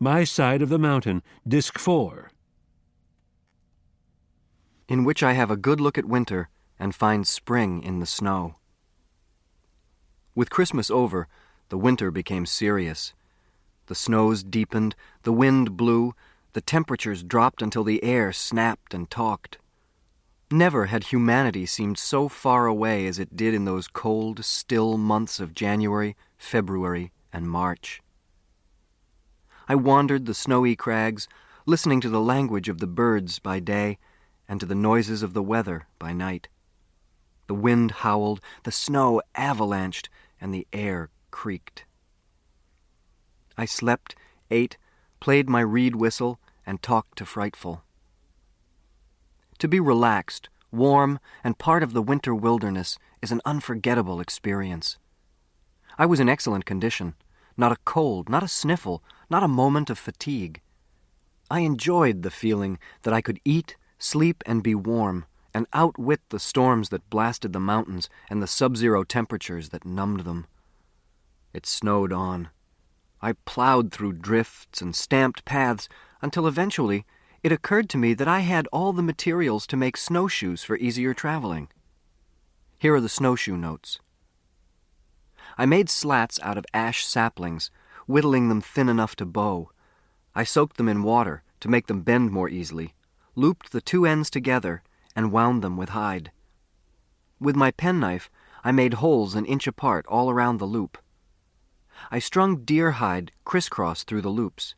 my side of the mountain, disc 4. In which I have a good look at winter and find spring in the snow. With Christmas over, the winter became serious. The snows deepened, the wind blew, the temperatures dropped until the air snapped and talked. Never had humanity seemed so far away as it did in those cold, still months of January, February, and March. I wandered the snowy crags, listening to the language of the birds by day and to the noises of the weather by night. The wind howled, the snow avalanched, and the air creaked. I slept, ate, played my reed whistle, and talked to Frightful. To be relaxed, warm, and part of the winter wilderness is an unforgettable experience. I was in excellent condition. Not a cold, not a sniffle, not a moment of fatigue. I enjoyed the feeling that I could eat, sleep, and be warm, and outwit the storms that blasted the mountains and the sub-zero temperatures that numbed them. It snowed on. I plowed through drifts and stamped paths until eventually it occurred to me that I had all the materials to make snowshoes for easier traveling. Here are the snowshoe notes. I made slats out of ash saplings, whittling them thin enough to bow. I soaked them in water to make them bend more easily, looped the two ends together, and wound them with hide. With my penknife, I made holes an inch apart all around the loop. I strung deer hide crisscross through the loops.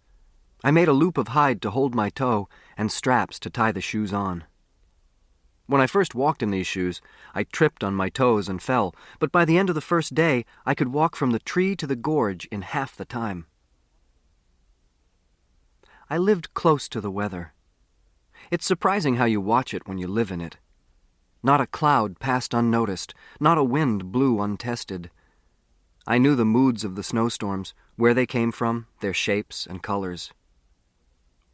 I made a loop of hide to hold my toe and straps to tie the shoes on. When I first walked in these shoes, I tripped on my toes and fell, but by the end of the first day, I could walk from the tree to the gorge in half the time. I lived close to the weather. It's surprising how you watch it when you live in it. Not a cloud passed unnoticed, not a wind blew untested. I knew the moods of the snowstorms, where they came from, their shapes and colors.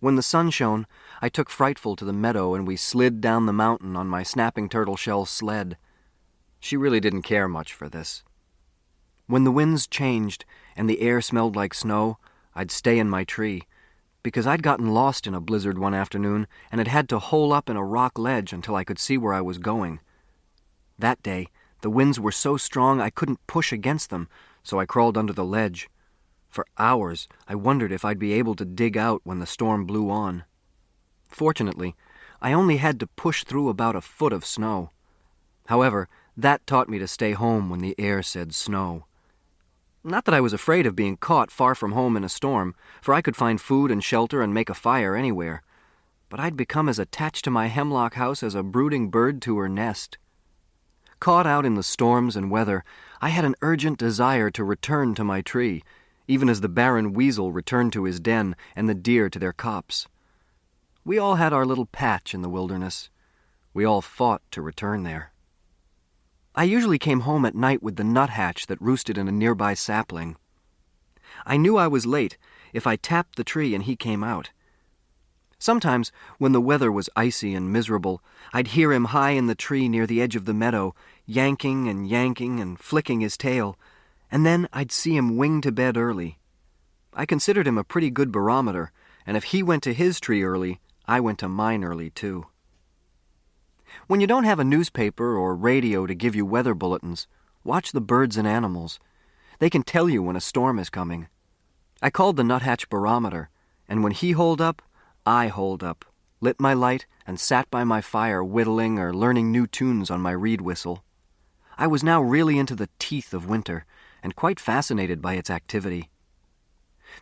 When the sun shone, I took Frightful to the meadow and we slid down the mountain on my snapping turtle shell sled. She really didn't care much for this. When the winds changed and the air smelled like snow, I'd stay in my tree, because I'd gotten lost in a blizzard one afternoon and had had to hole up in a rock ledge until I could see where I was going. That day, the winds were so strong I couldn't push against them, so I crawled under the ledge. For hours, I wondered if I'd be able to dig out when the storm blew on. Fortunately, I only had to push through about a foot of snow. However, that taught me to stay home when the air said snow. Not that I was afraid of being caught far from home in a storm, for I could find food and shelter and make a fire anywhere. But I'd become as attached to my hemlock house as a brooding bird to her nest. Caught out in the storms and weather, I had an urgent desire to return to my tree, even as the barren weasel returned to his den and the deer to their copse. We all had our little patch in the wilderness. We all fought to return there. I usually came home at night with the nuthatch that roosted in a nearby sapling. I knew I was late if I tapped the tree and he came out. Sometimes, when the weather was icy and miserable, I'd hear him high in the tree near the edge of the meadow, yanking and flicking his tail, and then I'd see him wing to bed early. I considered him a pretty good barometer, and if he went to his tree early, I went to mine early too. When you don't have a newspaper or radio to give you weather bulletins, watch the birds and animals. They can tell you when a storm is coming. I called the nuthatch barometer, and when he holed up, I holed up, lit my light, and sat by my fire whittling or learning new tunes on my reed whistle. I was now really into the teeth of winter, and quite fascinated by its activity.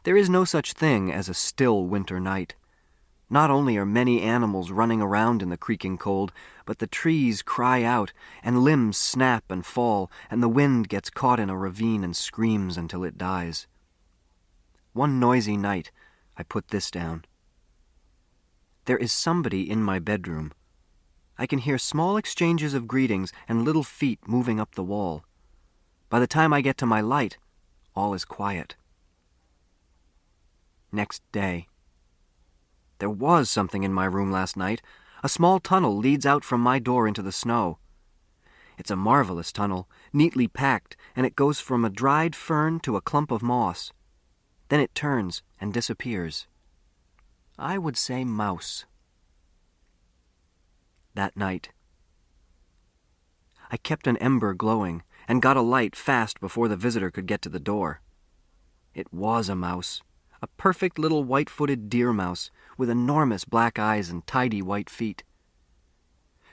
There is no such thing as a still winter night. Not only are many animals running around in the creaking cold, but the trees cry out, and limbs snap and fall, and the wind gets caught in a ravine and screams until it dies. One noisy night, I put this down. There is somebody in my bedroom. I can hear small exchanges of greetings and little feet moving up the wall. By the time I get to my light, all is quiet. Next day. There was something in my room last night. A small tunnel leads out from my door into the snow. It's a marvelous tunnel, neatly packed, and it goes from a dried fern to a clump of moss. Then it turns and disappears. I would say mouse. That night, I kept an ember glowing and got a light fast before the visitor could get to the door. It was a mouse, a perfect little white-footed deer mouse with enormous black eyes and tidy white feet.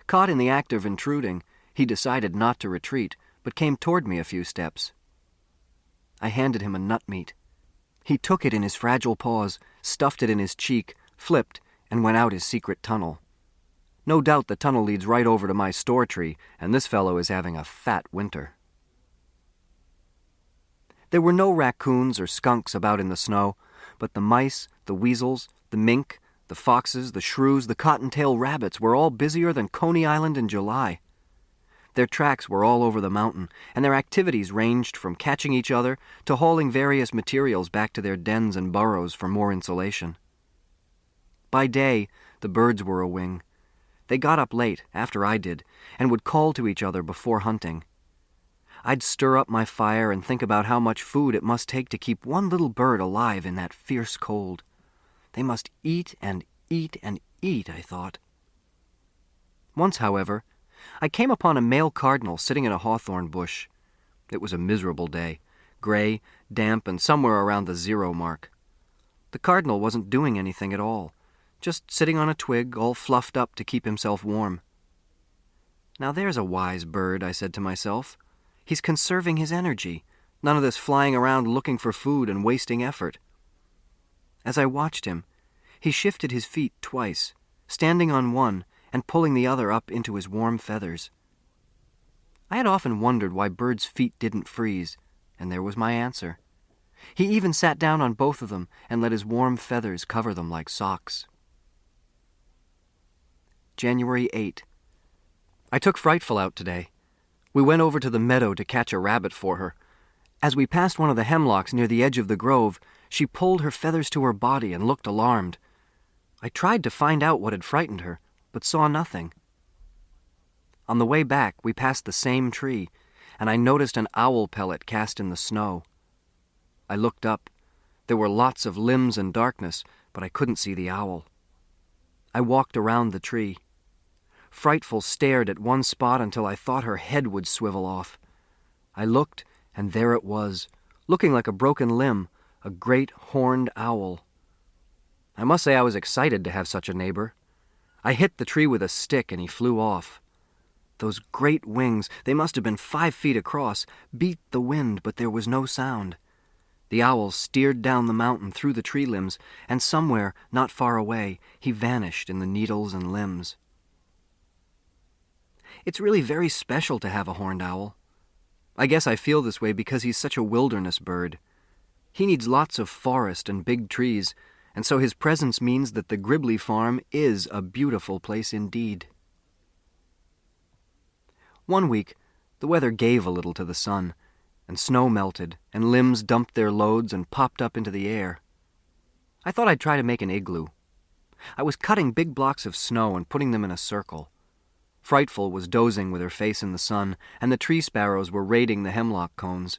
Caught in the act of intruding, he decided not to retreat, but came toward me a few steps. I handed him a nut meat. He took it in his fragile paws, stuffed it in his cheek, flipped, and went out his secret tunnel. No doubt the tunnel leads right over to my store tree, and this fellow is having a fat winter. There were no raccoons or skunks about in the snow, but the mice, the weasels, the mink, the foxes, the shrews, the cottontail rabbits were all busier than Coney Island in July. Their tracks were all over the mountain, and their activities ranged from catching each other to hauling various materials back to their dens and burrows for more insulation. By day, the birds were a-wing. They got up late, after I did, and would call to each other before hunting. I'd stir up my fire and think about how much food it must take to keep one little bird alive in that fierce cold. They must eat and eat and eat, I thought. Once, however, I came upon a male cardinal sitting in a hawthorn bush. It was a miserable day, gray, damp, and somewhere around the 0 mark. The cardinal wasn't doing anything at all, just sitting on a twig, all fluffed up to keep himself warm. Now there's a wise bird, I said to myself. He's conserving his energy, none of this flying around looking for food and wasting effort. As I watched him, he shifted his feet twice, standing on one and pulling the other up into his warm feathers. I had often wondered why birds' feet didn't freeze, and there was my answer. He even sat down on both of them and let his warm feathers cover them like socks. January 8. I took Frightful out today. We went over to the meadow to catch a rabbit for her. As we passed one of the hemlocks near the edge of the grove, she pulled her feathers to her body and looked alarmed. I tried to find out what had frightened her, but saw nothing. On the way back, we passed the same tree, and I noticed an owl pellet cast in the snow. I looked up. There were lots of limbs and darkness, but I couldn't see the owl. I walked around the tree. Frightful stared at one spot until I thought her head would swivel off. I looked, and there it was, looking like a broken limb, a great horned owl. I must say I was excited to have such a neighbor. I hit the tree with a stick and he flew off. Those great wings, they must have been 5 feet across, beat the wind, but there was no sound. The owl steered down the mountain through the tree limbs, and somewhere, not far away, he vanished in the needles and limbs. It's really very special to have a horned owl. I guess I feel this way because he's such a wilderness bird. He needs lots of forest and big trees, and so his presence means that the Gribley farm is a beautiful place indeed. One week, the weather gave a little to the sun, and snow melted, and limbs dumped their loads and popped up into the air. I thought I'd try to make an igloo. I was cutting big blocks of snow and putting them in a circle. Frightful was dozing with her face in the sun, and the tree sparrows were raiding the hemlock cones.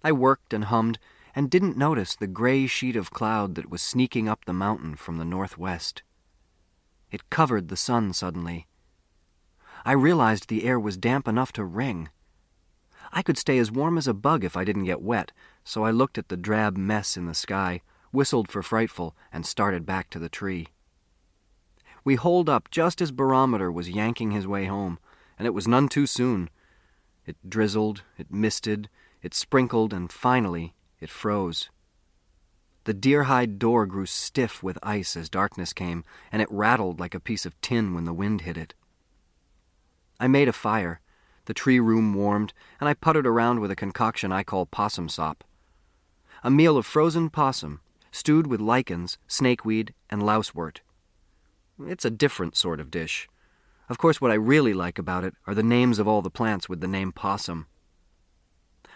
I worked and hummed, and didn't notice the gray sheet of cloud that was sneaking up the mountain from the northwest. It covered the sun suddenly. I realized the air was damp enough to wring. I could stay as warm as a bug if I didn't get wet, so I looked at the drab mess in the sky, whistled for Frightful, and started back to the tree. We holed up just as Barometer was yanking his way home, and it was none too soon. It drizzled, it misted, it sprinkled, and finally it froze. The deer-hide door grew stiff with ice as darkness came, and it rattled like a piece of tin when the wind hit it. I made a fire. The tree room warmed, and I puttered around with a concoction I call possum sop. A meal of frozen possum, stewed with lichens, snakeweed, and lousewort. It's a different sort of dish. Of course, what I really like about it are the names of all the plants with the name possum.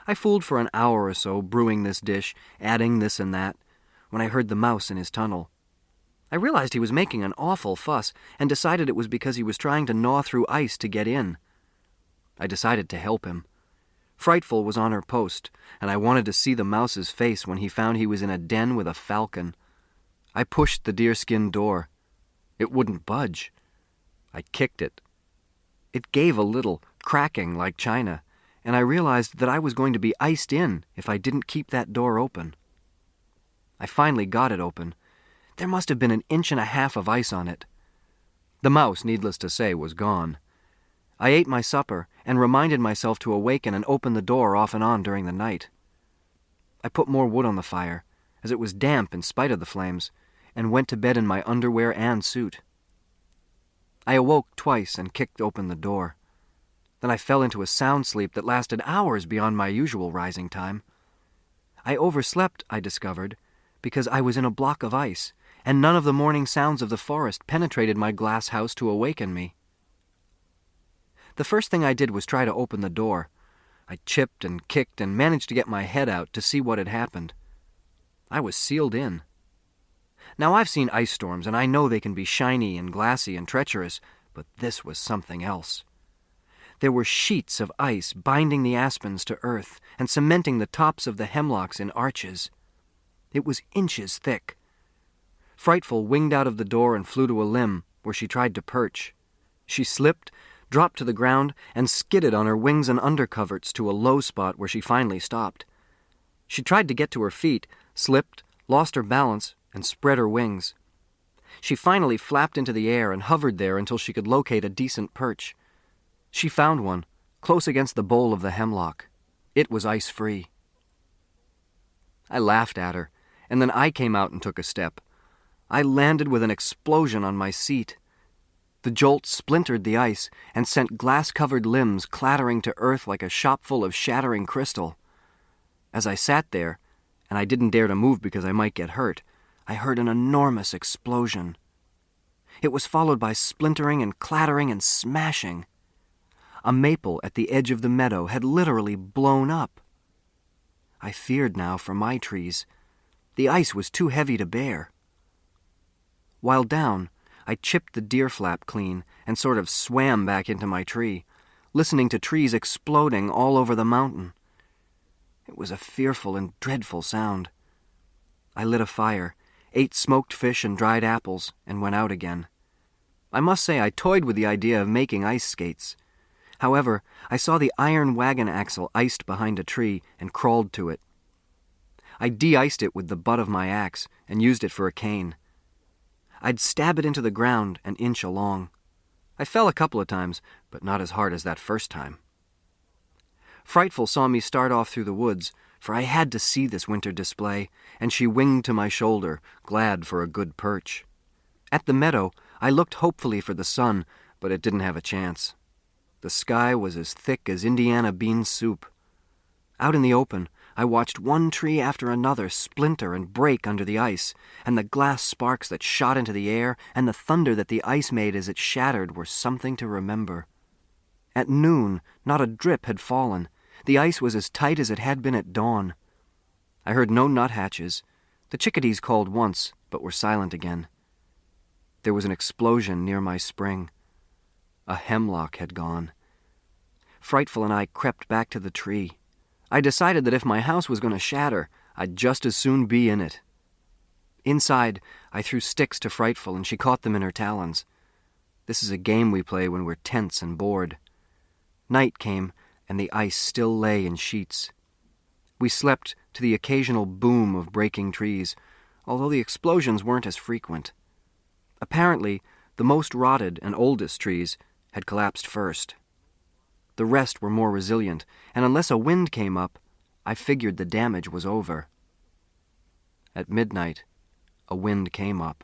I fooled for an hour or so brewing this dish, adding this and that, when I heard the mouse in his tunnel. I realized he was making an awful fuss and decided it was because he was trying to gnaw through ice to get in. I decided to help him. Frightful was on her post, and I wanted to see the mouse's face when he found he was in a den with a falcon. I pushed the deerskin door. It wouldn't budge. I kicked it. It gave a little, cracking like china, and I realized that I was going to be iced in if I didn't keep that door open. I finally got it open. There must have been 1.5 inches of ice on it. The mouse, needless to say, was gone. I ate my supper and reminded myself to awaken and open the door off and on during the night. I put more wood on the fire, as it was damp in spite of the flames, and went to bed in my underwear and suit. I awoke twice and kicked open the door. Then I fell into a sound sleep that lasted hours beyond my usual rising time. I overslept, I discovered, because I was in a block of ice, and none of the morning sounds of the forest penetrated my glass house to awaken me. The first thing I did was try to open the door. I chipped and kicked and managed to get my head out to see what had happened. I was sealed in. Now I've seen ice storms, and I know they can be shiny and glassy and treacherous, but this was something else. There were sheets of ice binding the aspens to earth and cementing the tops of the hemlocks in arches. It was inches thick. Frightful winged out of the door and flew to a limb, where she tried to perch. She slipped, dropped to the ground, and skidded on her wings and undercoverts to a low spot where she finally stopped. She tried to get to her feet, slipped, lost her balance, and spread her wings. She finally flapped into the air and hovered there until she could locate a decent perch. She found one, close against the bole of the hemlock. It was ice-free. I laughed at her, and then I came out and took a step. I landed with an explosion on my seat. The jolt splintered the ice and sent glass-covered limbs clattering to earth like a shop full of shattering crystal. As I sat there, and I didn't dare to move because I might get hurt, I heard an enormous explosion. It was followed by splintering and clattering and smashing. A maple at the edge of the meadow had literally blown up. I feared now for my trees. The ice was too heavy to bear. While down, I chipped the deer flap clean and sort of swam back into my tree, listening to trees exploding all over the mountain. It was a fearful and dreadful sound. I lit a fire, ate smoked fish and dried apples, and went out again. I must say I toyed with the idea of making ice skates. However, I saw the iron wagon axle iced behind a tree and crawled to it. I de-iced it with the butt of my axe and used it for a cane. I'd stab it into the ground an inch along. I fell a couple of times, but not as hard as that first time. Frightful saw me start off through the woods, for I had to see this winter display, and she winged to my shoulder, glad for a good perch. At the meadow, I looked hopefully for the sun, but it didn't have a chance. The sky was as thick as Indiana bean soup. Out in the open, I watched one tree after another splinter and break under the ice, and the glass sparks that shot into the air and the thunder that the ice made as it shattered were something to remember. At noon, not a drip had fallen. The ice was as tight as it had been at dawn. I heard no nuthatches. The chickadees called once, but were silent again. There was an explosion near my spring. A hemlock had gone. Frightful and I crept back to the tree. I decided that if my house was going to shatter, I'd just as soon be in it. Inside, I threw sticks to Frightful, and she caught them in her talons. This is a game we play when we're tense and bored. Night came, and the ice still lay in sheets. We slept to the occasional boom of breaking trees, although the explosions weren't as frequent. Apparently, the most rotted and oldest trees had collapsed first. The rest were more resilient, and unless a wind came up, I figured the damage was over. At midnight, a wind came up.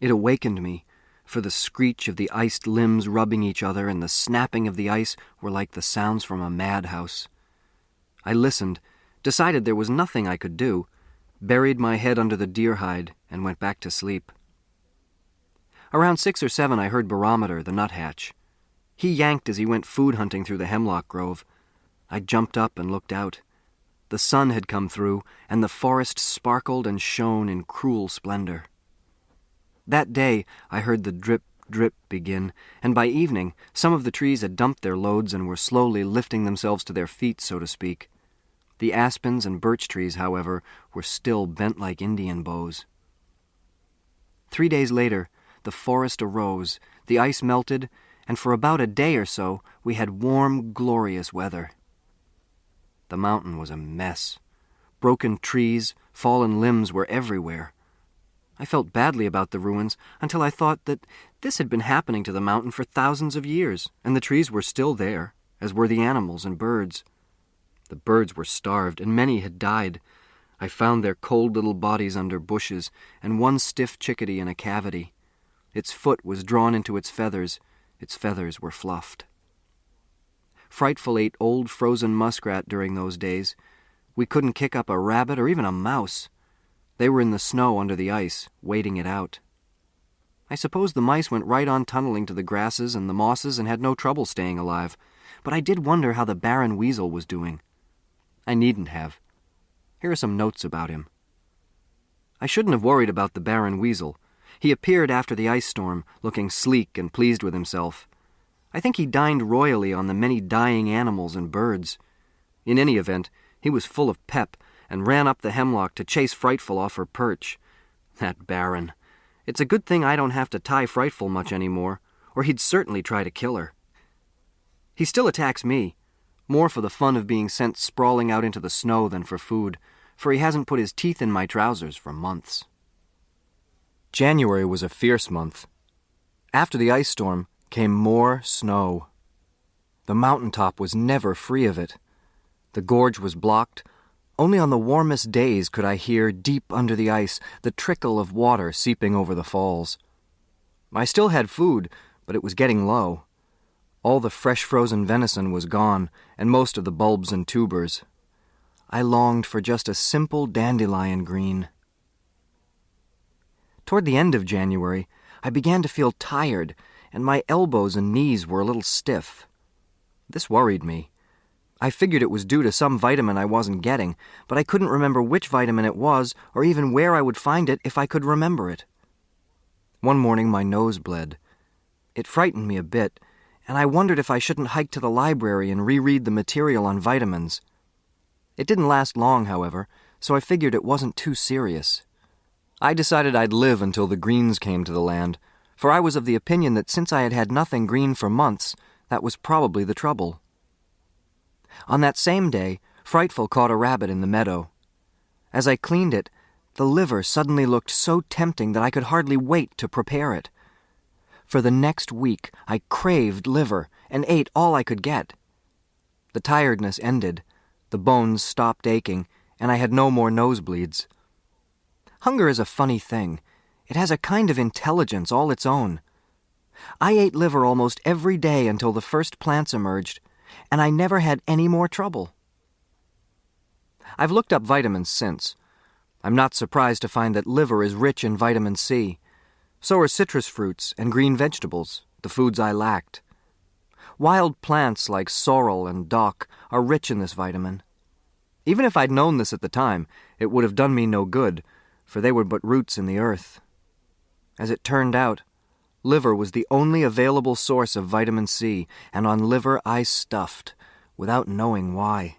It awakened me, for the screech of the iced limbs rubbing each other and the snapping of the ice were like the sounds from a madhouse. I listened, decided there was nothing I could do, buried my head under the deer hide, and went back to sleep. Around 6 or 7 I heard Barometer, the nuthatch. He yanked as he went food hunting through the hemlock grove. I jumped up and looked out. The sun had come through, and the forest sparkled and shone in cruel splendor. That day I heard the drip, drip begin, and by evening some of the trees had dumped their loads and were slowly lifting themselves to their feet, so to speak. The aspens and birch trees, however, were still bent like Indian bows. 3 days later, the forest arose, the ice melted, and for about a day or so we had warm, glorious weather. The mountain was a mess. Broken trees, fallen limbs were everywhere. I felt badly about the ruins until I thought that this had been happening to the mountain for thousands of years, and the trees were still there, as were the animals and birds. The birds were starved, and many had died. I found their cold little bodies under bushes, and one stiff chickadee in a cavity. Its foot was drawn into its feathers were fluffed. Frightful ate old frozen muskrat during those days. We couldn't kick up a rabbit or even a mouse. They were in the snow under the ice, waiting it out. I suppose the mice went right on tunneling to the grasses and the mosses and had no trouble staying alive, but I did wonder how the barren weasel was doing. I needn't have. Here are some notes about him. I shouldn't have worried about the barren weasel. He appeared after the ice storm, looking sleek and pleased with himself. I think he dined royally on the many dying animals and birds. In any event, he was full of pep and ran up the hemlock to chase Frightful off her perch. That Baron. It's a good thing I don't have to tie Frightful much anymore, or he'd certainly try to kill her. He still attacks me, more for the fun of being sent sprawling out into the snow than for food, for he hasn't put his teeth in my trousers for months. January was a fierce month. After the ice storm came more snow. The mountaintop was never free of it. The gorge was blocked. Only on the warmest days could I hear, deep under the ice, the trickle of water seeping over the falls. I still had food, but it was getting low. All the fresh frozen venison was gone, and most of the bulbs and tubers. I longed for just a simple dandelion green. Toward the end of January, I began to feel tired, and my elbows and knees were a little stiff. This worried me. I figured it was due to some vitamin I wasn't getting, but I couldn't remember which vitamin it was or even where I would find it if I could remember it. One morning my nose bled. It frightened me a bit, and I wondered if I shouldn't hike to the library and reread the material on vitamins. It didn't last long, however, so I figured it wasn't too serious. I decided I'd live until the greens came to the land, for I was of the opinion that since I had had nothing green for months, that was probably the trouble. On that same day, Frightful caught a rabbit in the meadow. As I cleaned it, the liver suddenly looked so tempting that I could hardly wait to prepare it. For the next week, I craved liver and ate all I could get. The tiredness ended, the bones stopped aching, and I had no more nosebleeds. Hunger is a funny thing. It has a kind of intelligence all its own. I ate liver almost every day until the first plants emerged, and I never had any more trouble. I've looked up vitamins since. I'm not surprised to find that liver is rich in vitamin C. So are citrus fruits and green vegetables, the foods I lacked. Wild plants like sorrel and dock are rich in this vitamin. Even if I'd known this at the time, it would have done me no good, for they were but roots in the earth. As it turned out, liver was the only available source of vitamin C, and on liver I stuffed, without knowing why.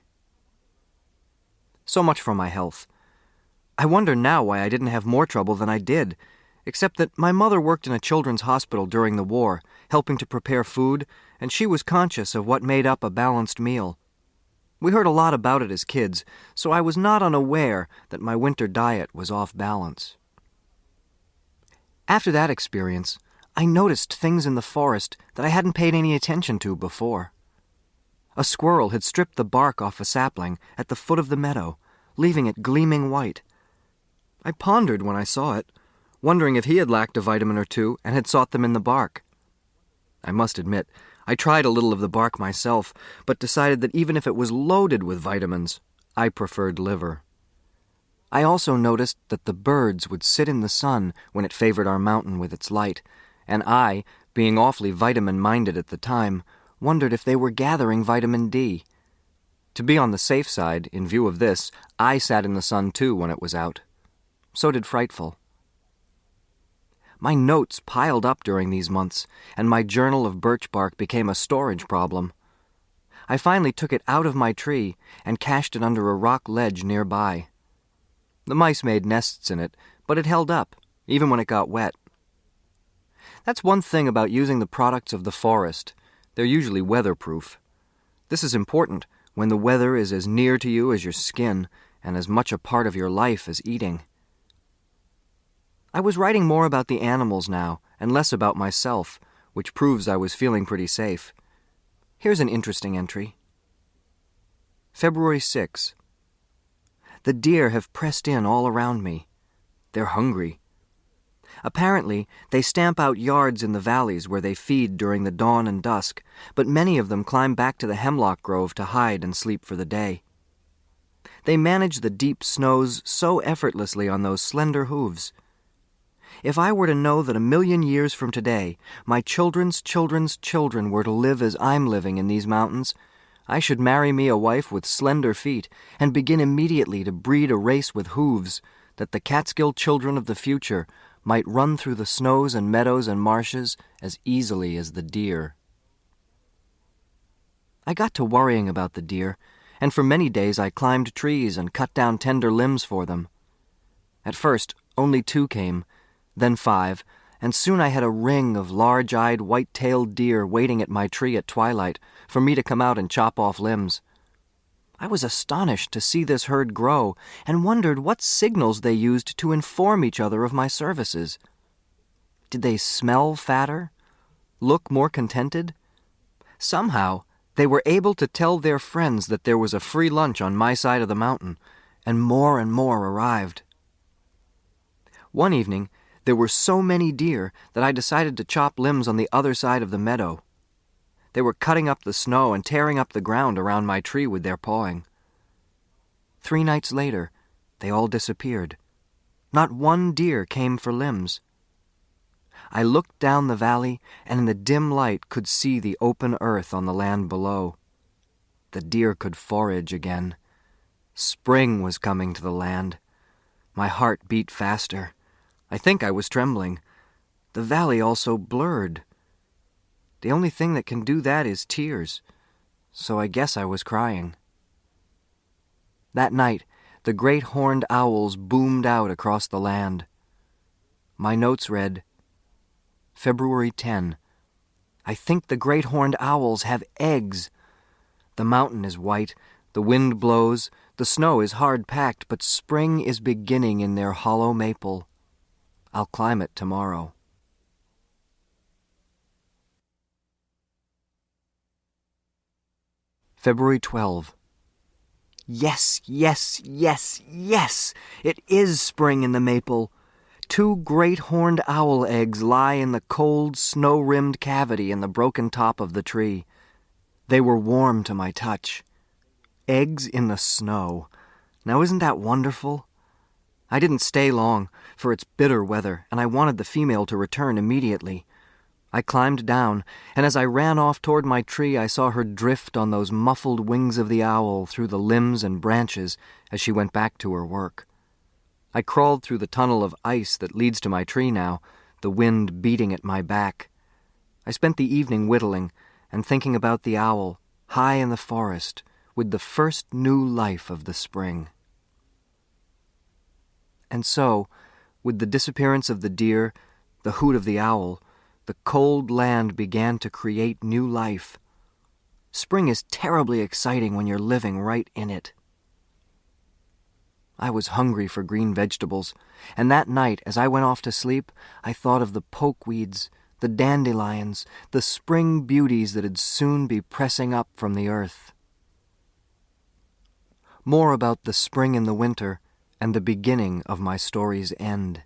So much for my health. I wonder now why I didn't have more trouble than I did, except that my mother worked in a children's hospital during the war, helping to prepare food, and she was conscious of what made up a balanced meal. We heard a lot about it as kids, so I was not unaware that my winter diet was off balance. After that experience, I noticed things in the forest that I hadn't paid any attention to before. A squirrel had stripped the bark off a sapling at the foot of the meadow, leaving it gleaming white. I pondered when I saw it, wondering if he had lacked a vitamin or two and had sought them in the bark. I must admit, I tried a little of the bark myself, but decided that even if it was loaded with vitamins, I preferred liver. I also noticed that the birds would sit in the sun when it favored our mountain with its light, and I, being awfully vitamin-minded at the time, wondered if they were gathering vitamin D. To be on the safe side, in view of this, I sat in the sun too when it was out. So did Frightful. My notes piled up during these months, and my journal of birch bark became a storage problem. I finally took it out of my tree and cached it under a rock ledge nearby. The mice made nests in it, but it held up, even when it got wet. That's one thing about using the products of the forest. They're usually weatherproof. This is important when the weather is as near to you as your skin and as much a part of your life as eating. I was writing more about the animals now and less about myself, which proves I was feeling pretty safe. Here's an interesting entry. February 6. The deer have pressed in all around me. They're hungry. Apparently, they stamp out yards in the valleys where they feed during the dawn and dusk, but many of them climb back to the hemlock grove to hide and sleep for the day. They manage the deep snows so effortlessly on those slender hooves. If I were to know that 1,000,000 years from today, my children's children's children were to live as I'm living in these mountains, I should marry me a wife with slender feet and begin immediately to breed a race with hooves, that the Catskill children of the future might run through the snows and meadows and marshes as easily as the deer. I got to worrying about the deer, and for many days I climbed trees and cut down tender limbs for them. At first, only 2 came, then 5, and soon I had a ring of large-eyed, white-tailed deer waiting at my tree at twilight for me to come out and chop off limbs. I was astonished to see this herd grow and wondered what signals they used to inform each other of my services. Did they smell fatter? Look more contented? Somehow, they were able to tell their friends that there was a free lunch on my side of the mountain, and more arrived. One evening, there were so many deer that I decided to chop limbs on the other side of the meadow. They were cutting up the snow and tearing up the ground around my tree with their pawing. 3 nights later, they all disappeared. Not one deer came for limbs. I looked down the valley and in the dim light could see the open earth on the land below. The deer could forage again. Spring was coming to the land. My heart beat faster. I think I was trembling. The valley also blurred. The only thing that can do that is tears, so I guess I was crying. That night, the great horned owls boomed out across the land. My notes read, February 10. I think the great horned owls have eggs. The mountain is white, the wind blows, the snow is hard-packed, but spring is beginning in their hollow maple. I'll climb it tomorrow. February 12. Yes! It is spring in the maple. 2 great horned owl eggs lie in the cold, snow-rimmed cavity in the broken top of the tree. They were warm to my touch. Eggs in the snow. Now isn't that wonderful? I didn't stay long, for it's bitter weather, and I wanted the female to return immediately. I climbed down, and as I ran off toward my tree, I saw her drift on those muffled wings of the owl through the limbs and branches as she went back to her work. I crawled through the tunnel of ice that leads to my tree now, the wind beating at my back. I spent the evening whittling and thinking about the owl, high in the forest, with the first new life of the spring. And so, with the disappearance of the deer, the hoot of the owl, the cold land began to create new life. Spring is terribly exciting when you're living right in it. I was hungry for green vegetables, and that night, as I went off to sleep, I thought of the pokeweeds, the dandelions, the spring beauties that'd soon be pressing up from the earth. More about the spring and the winter, and the beginning of my story's end.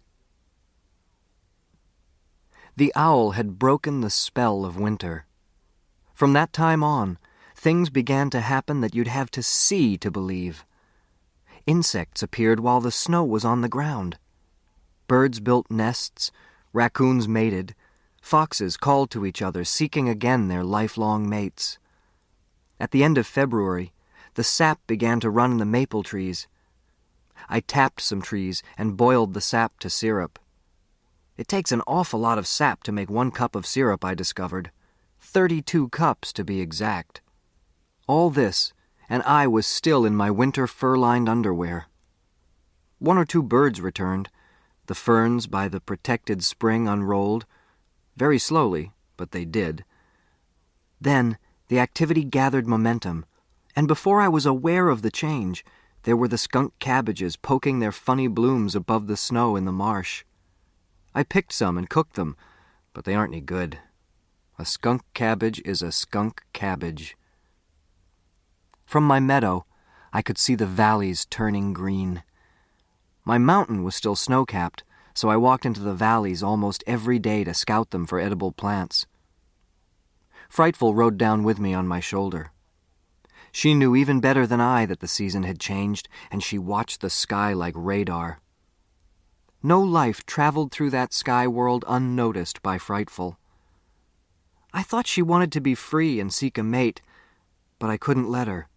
The owl had broken the spell of winter. From that time on, things began to happen that you'd have to see to believe. Insects appeared while the snow was on the ground. Birds built nests, raccoons mated, foxes called to each other, seeking again their lifelong mates. At the end of February, the sap began to run in the maple trees. I tapped some trees and boiled the sap to syrup. It takes an awful lot of sap to make 1 cup of syrup, I discovered. 32 cups, to be exact. All this, and I was still in my winter fur-lined underwear. 1 or 2 birds returned. The ferns by the protected spring unrolled. Very slowly, but they did. Then the activity gathered momentum, and before I was aware of the change, there were the skunk cabbages poking their funny blooms above the snow in the marsh. I picked some and cooked them, but they aren't any good. A skunk cabbage is a skunk cabbage. From my meadow, I could see the valleys turning green. My mountain was still snow-capped, so I walked into the valleys almost every day to scout them for edible plants. Frightful rode down with me on my shoulder. She knew even better than I that the season had changed, and she watched the sky like radar. No life traveled through that sky world unnoticed by Frightful. I thought she wanted to be free and seek a mate, but I couldn't let her.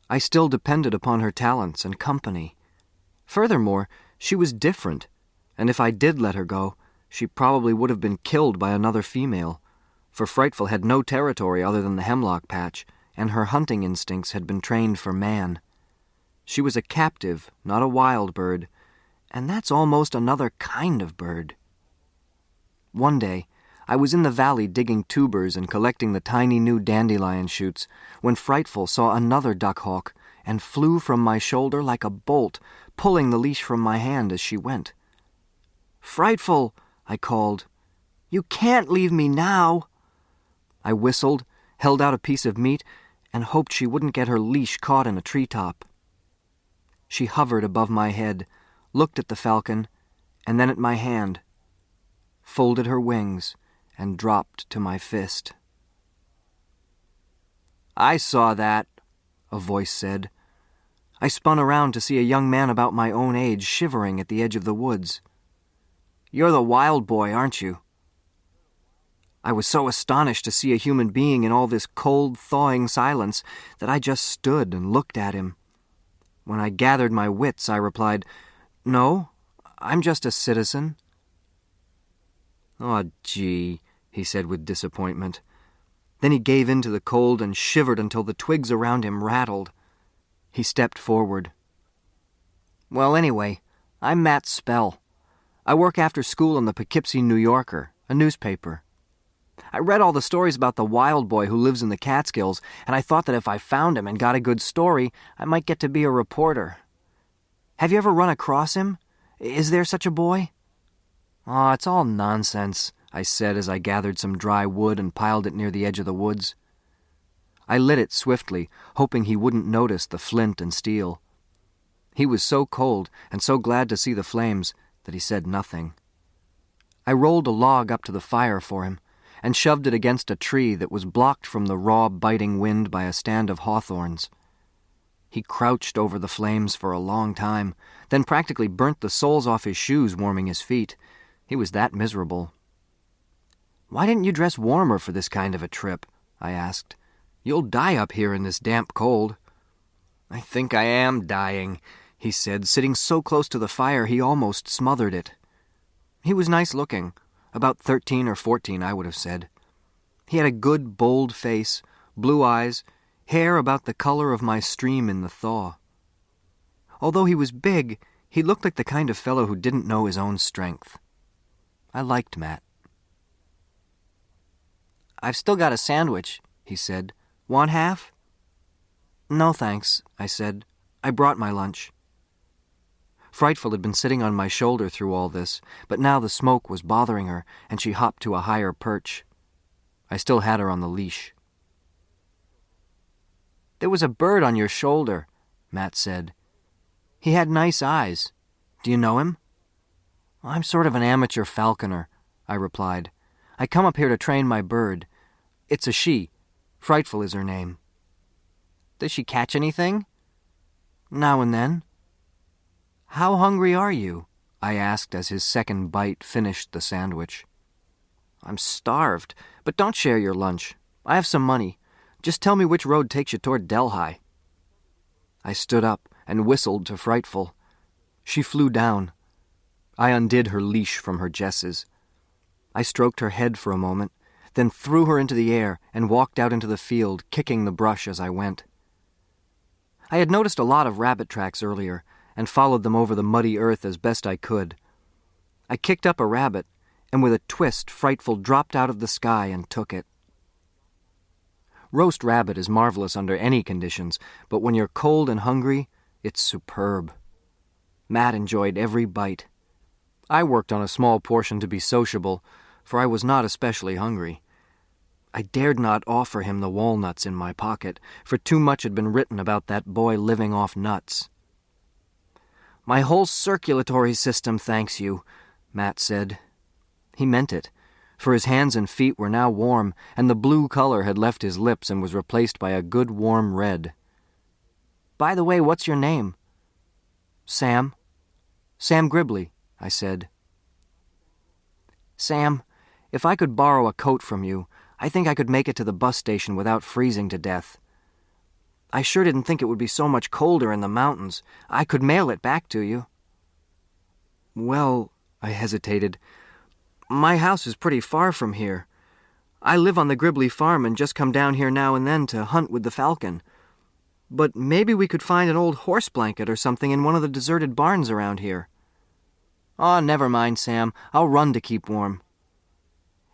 I still depended upon her talents and company. Furthermore, she was different, and if I did let her go, she probably would have been killed by another female, for Frightful had no territory other than the hemlock patch, and her hunting instincts had been trained for man. She was a captive, not a wild bird, and that's almost another kind of bird. One day, I was in the valley digging tubers and collecting the tiny new dandelion shoots when Frightful saw another duck-hawk and flew from my shoulder like a bolt, pulling the leash from my hand as she went. "Frightful," I called. "You can't leave me now." I whistled, held out a piece of meat, and hoped she wouldn't get her leash caught in a treetop. She hovered above my head, looked at the falcon, and then at my hand, folded her wings, and dropped to my fist. "I saw that," a voice said. I spun around to see a young man about my own age shivering at the edge of the woods. "You're the wild boy, aren't you?" I was so astonished to see a human being in all this cold, thawing silence that I just stood and looked at him. When I gathered my wits, I replied, "No, I'm just a citizen." "Oh, gee," he said with disappointment. Then he gave in to the cold and shivered until the twigs around him rattled. He stepped forward. "Well, anyway, I'm Matt Spell. I work after school in the Poughkeepsie New Yorker, a newspaper. I read all the stories about the wild boy who lives in the Catskills, and I thought that if I found him and got a good story, I might get to be a reporter. Have you ever run across him? Is there such a boy?" "Oh, it's all nonsense," I said as I gathered some dry wood and piled it near the edge of the woods. I lit it swiftly, hoping he wouldn't notice the flint and steel. He was so cold and so glad to see the flames that he said nothing. I rolled a log up to the fire for him and shoved it against a tree that was blocked from the raw, biting wind by a stand of hawthorns. He crouched over the flames for a long time, then practically burnt the soles off his shoes warming his feet. He was that miserable. "Why didn't you dress warmer for this kind of a trip?" I asked. "You'll die up here in this damp cold." "I think I am dying," he said, sitting so close to the fire he almost smothered it. He was nice-looking, about 13 or 14, I would have said. He had a good, bold face, blue eyes, hair about the color of my stream in the thaw. Although he was big, he looked like the kind of fellow who didn't know his own strength. I liked Matt. "I've still got a sandwich," he said. "Want half?" "No, thanks," I said. "I brought my lunch." Frightful had been sitting on my shoulder through all this, but now the smoke was bothering her, and she hopped to a higher perch. I still had her on the leash. "There was a bird on your shoulder," Matt said. "He had nice eyes. Do you know him?" "I'm sort of an amateur falconer," I replied. "I come up here to train my bird. It's a she. Frightful is her name." "Does she catch anything?" "Now and then." "How hungry are you?" I asked as his second bite finished the sandwich. "I'm starved, but don't share your lunch. I have some money. Just tell me which road takes you toward Delhi." I stood up and whistled to Frightful. She flew down. I undid her leash from her jesses. I stroked her head for a moment, then threw her into the air and walked out into the field, kicking the brush as I went. I had noticed a lot of rabbit tracks earlier and followed them over the muddy earth as best I could. I kicked up a rabbit, and with a twist, Frightful dropped out of the sky and took it. Roast rabbit is marvelous under any conditions, but when you're cold and hungry, it's superb. Matt enjoyed every bite. I worked on a small portion to be sociable, for I was not especially hungry. I dared not offer him the walnuts in my pocket, for too much had been written about that boy living off nuts. "My whole circulatory system thanks you," Matt said. He meant it, for his hands and feet were now warm, and the blue color had left his lips and was replaced by a good warm red. "By the way, what's your name?" "Sam. Sam Gribley," I said. "Sam, if I could borrow a coat from you, I think I could make it to the bus station without freezing to death. I sure didn't think it would be so much colder in the mountains. I could mail it back to you." "Well," I hesitated, "my house is pretty far from here. I live on the Gribley farm and just come down here now and then to hunt with the falcon. But maybe we could find an old horse blanket or something in one of the deserted barns around here." "Oh, never mind, Sam. I'll run to keep warm.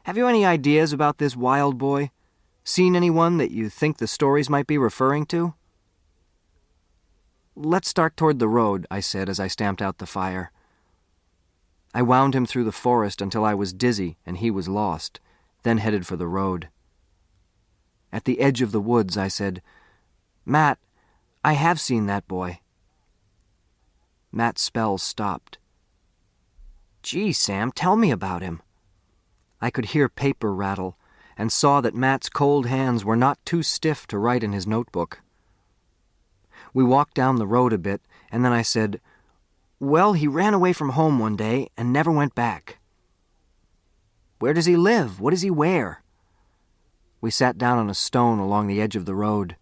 Have you any ideas about this wild boy? Seen anyone that you think the stories might be referring to?" "Let's start toward the road," I said as I stamped out the fire. I wound him through the forest until I was dizzy and he was lost, then headed for the road. At the edge of the woods, I said, "Matt, I have seen that boy." Matt's spell stopped. "Gee, Sam, tell me about him." I could hear paper rattle and saw that Matt's cold hands were not too stiff to write in his notebook. We walked down the road a bit, and then I said, "Well, he ran away from home one day and never went back." "Where does he live? What does he wear?" We sat down on a stone along the edge of the road.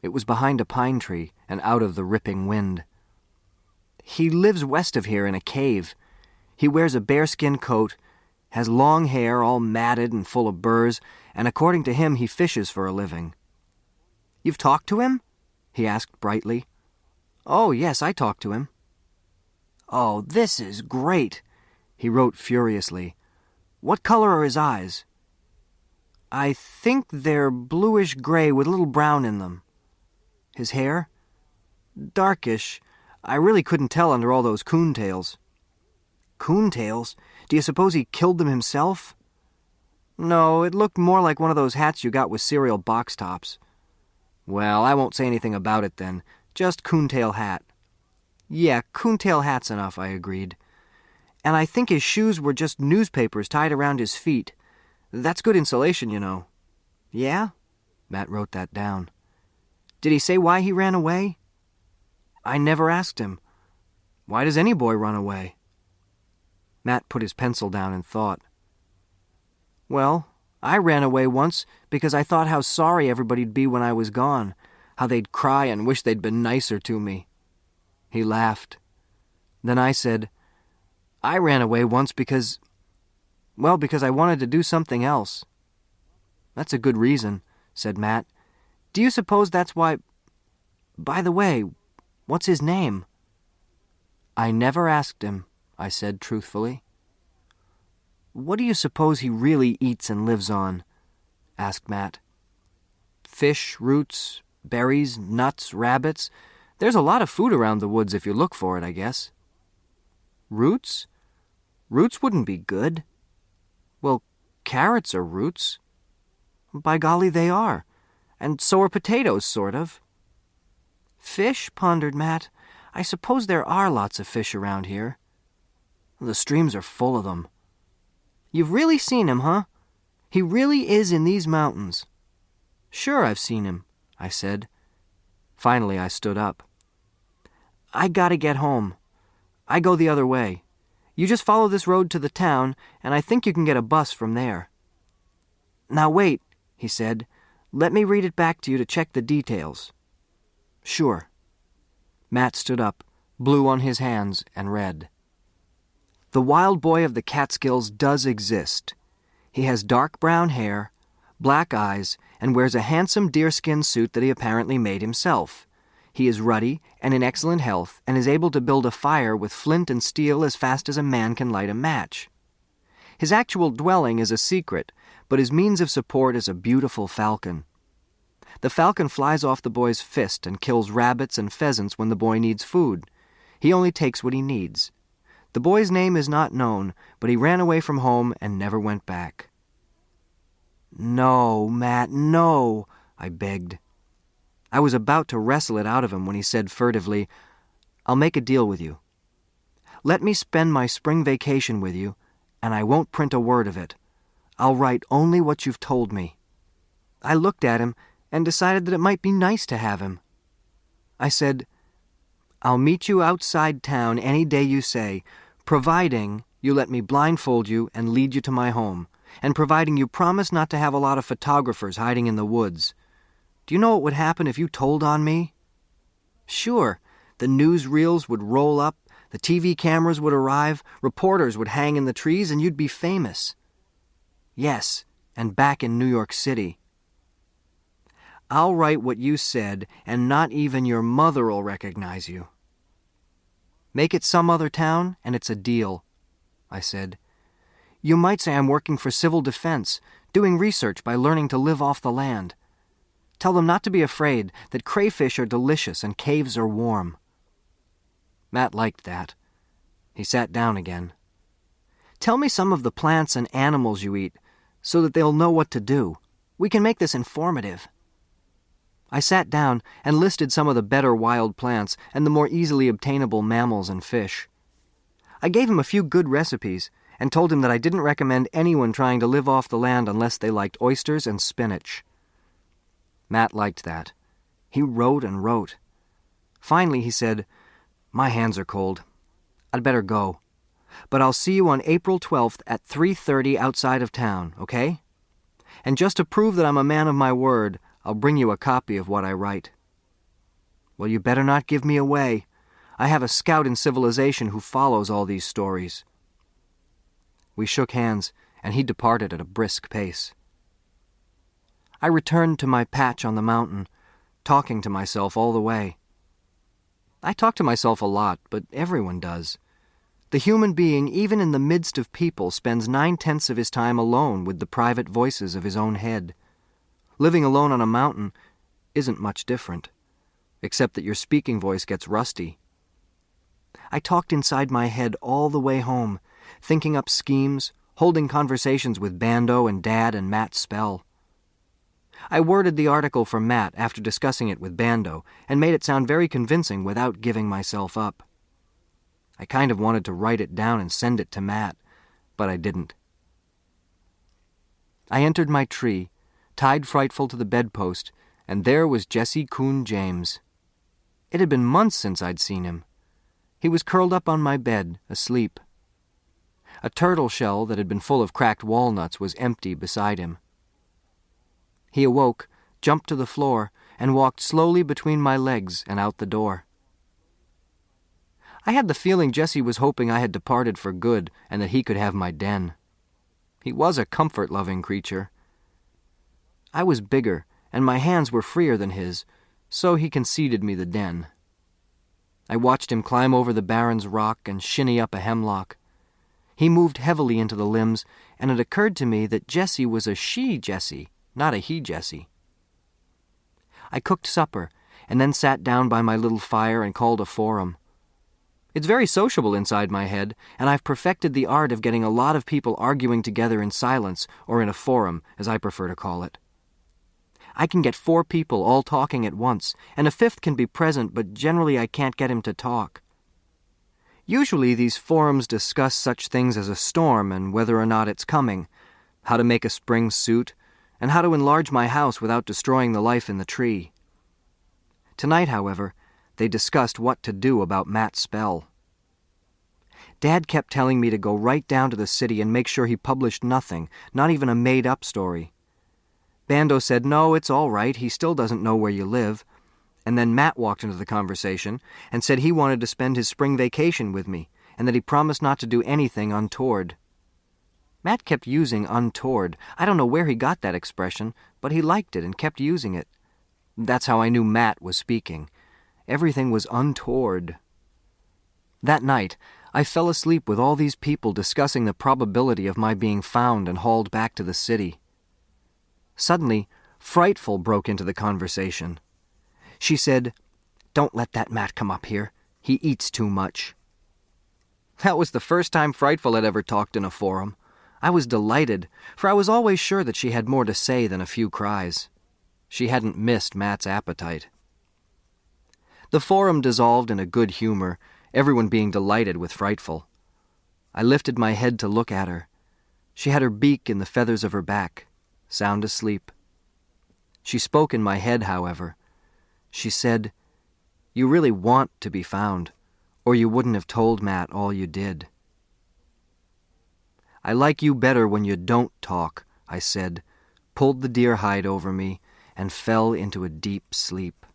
It was behind a pine tree and out of the ripping wind. "He lives west of here in a cave. He wears a bearskin coat, has long hair all matted and full of burrs, and according to him he fishes for a living." "You've talked to him?" he asked brightly. "Oh, yes, I talked to him." "Oh, this is great," he wrote furiously. "What color are his eyes?" "I think they're bluish-gray with a little brown in them." "His hair?" "Darkish. I really couldn't tell under all those coontails." "Coontails? Do you suppose he killed them himself?" "No, it looked more like one of those hats you got with cereal box tops." "Well, I won't say anything about it then. Just coontail hat." "Yeah, coontail hat's enough," I agreed. "And I think his shoes were just newspapers tied around his feet. That's good insulation, you know." "Yeah?" Matt wrote that down. "Did he say why he ran away?" "I never asked him. Why does any boy run away?" Matt put his pencil down and thought. "Well, I ran away once because I thought how sorry everybody'd be when I was gone, how they'd cry and wish they'd been nicer to me." He laughed. Then I said, "I ran away once because I wanted to do something else." "That's a good reason," said Matt. "Do you suppose that's why... By the way, what's his name?" "I never asked him," I said truthfully. "What do you suppose he really eats and lives on?" asked Matt. "Fish, roots, berries, nuts, rabbits. There's a lot of food around the woods if you look for it, I guess." "Roots? Roots wouldn't be good." "Well, carrots are roots." "By golly, they are. And so are potatoes, sort of." "Fish?" pondered Matt. "I suppose there are lots of fish around here. The streams are full of them." "You've really seen him, huh? He really is in these mountains." "Sure, I've seen him," I said. Finally, I stood up. "I gotta get home. I go the other way. You just follow this road to the town, and I think you can get a bus from there." "Now wait," he said. "Let me read it back to you to check the details." "Sure." Matt stood up, blew on his hands, and read. The wild boy of the Catskills does exist. He has dark brown hair, black eyes, and wears a handsome deerskin suit that he apparently made himself. He is ruddy and in excellent health and is able to build a fire with flint and steel as fast as a man can light a match. His actual dwelling is a secret, but his means of support is a beautiful falcon. The falcon flies off the boy's fist and kills rabbits and pheasants when the boy needs food. He only takes what he needs. The boy's name is not known, but he ran away from home and never went back. "No, Matt, no," I begged. I was about to wrestle it out of him when he said furtively, "I'll make a deal with you. Let me spend my spring vacation with you, and I won't print a word of it. I'll write only what you've told me." I looked at him and decided that it might be nice to have him. I said, "I'll meet you outside town any day you say, providing you let me blindfold you and lead you to my home, and providing you promise not to have a lot of photographers hiding in the woods. Do you know what would happen if you told on me?" "Sure. The newsreels would roll up, the TV cameras would arrive, reporters would hang in the trees, and you'd be famous." "Yes, and back in New York City." "I'll write what you said, and not even your mother'll recognize you." "Make it some other town, and it's a deal," I said. "You might say I'm working for civil defense, doing research by learning to live off the land. Tell them not to be afraid, that crayfish are delicious and caves are warm." Matt liked that. He sat down again. "Tell me some of the plants and animals you eat, so that they'll know what to do. We can make this informative." I sat down and listed some of the better wild plants and the more easily obtainable mammals and fish. I gave him a few good recipes and told him that I didn't recommend anyone trying to live off the land unless they liked oysters and spinach. Matt liked that. He wrote and wrote. Finally he said, "My hands are cold. I'd better go. But I'll see you on April 12th at 3:30 outside of town, okay? And just to prove that I'm a man of my word, I'll bring you a copy of what I write." "Well, you better not give me away. I have a scout in civilization who follows all these stories." We shook hands, and he departed at a brisk pace. I returned to my patch on the mountain, talking to myself all the way. I talk to myself a lot, but everyone does. The human being, even in the midst of people, spends 9/10 of his time alone with the private voices of his own head. Living alone on a mountain isn't much different, except that your speaking voice gets rusty. I talked inside my head all the way home, thinking up schemes, holding conversations with Bando and Dad and Matt Spell. I worded the article for Matt after discussing it with Bando and made it sound very convincing without giving myself up. I kind of wanted to write it down and send it to Matt, but I didn't. I entered my tree, tied frightful to the bedpost, and there was Jesse Coon James. It had been months since I'd seen him. He was curled up on my bed, asleep. A turtle shell that had been full of cracked walnuts was empty beside him. He awoke, jumped to the floor, and walked slowly between my legs and out the door. I had the feeling Jesse was hoping I had departed for good and that he could have my den. He was a comfort-loving creature. I was bigger, and my hands were freer than his, so he conceded me the den. I watched him climb over the Baron's rock and shinny up a hemlock. He moved heavily into the limbs, and it occurred to me that Jesse was a she-Jesse, not a he-Jesse. I cooked supper, and then sat down by my little fire and called a forum. It's very sociable inside my head, and I've perfected the art of getting a lot of people arguing together in silence, or in a forum, as I prefer to call it. I can get 4 people all talking at once, and a 5th can be present, but generally I can't get him to talk. Usually these forums discuss such things as a storm and whether or not it's coming, how to make a spring suit, and how to enlarge my house without destroying the life in the tree. Tonight, however, they discussed what to do about Matt Spell. Dad kept telling me to go right down to the city and make sure he published nothing, not even a made-up story. Bando said, "No, it's all right, he still doesn't know where you live." And then Matt walked into the conversation and said he wanted to spend his spring vacation with me, and that he promised not to do anything untoward. Matt kept using untoward. I don't know where he got that expression, but he liked it and kept using it. That's how I knew Matt was speaking. Everything was untoward. That night, I fell asleep with all these people discussing the probability of my being found and hauled back to the city. Suddenly, Frightful broke into the conversation. She said, "Don't let that Matt come up here. He eats too much." That was the first time Frightful had ever talked in a forum. I was delighted, for I was always sure that she had more to say than a few cries. She hadn't missed Matt's appetite. The forum dissolved in a good humor, everyone being delighted with Frightful. I lifted my head to look at her. She had her beak in the feathers of her back, sound asleep. She spoke in my head, however. She said, "You really want to be found, or you wouldn't have told Matt all you did." "I like you better when you don't talk," I said, pulled the deer hide over me, and fell into a deep sleep.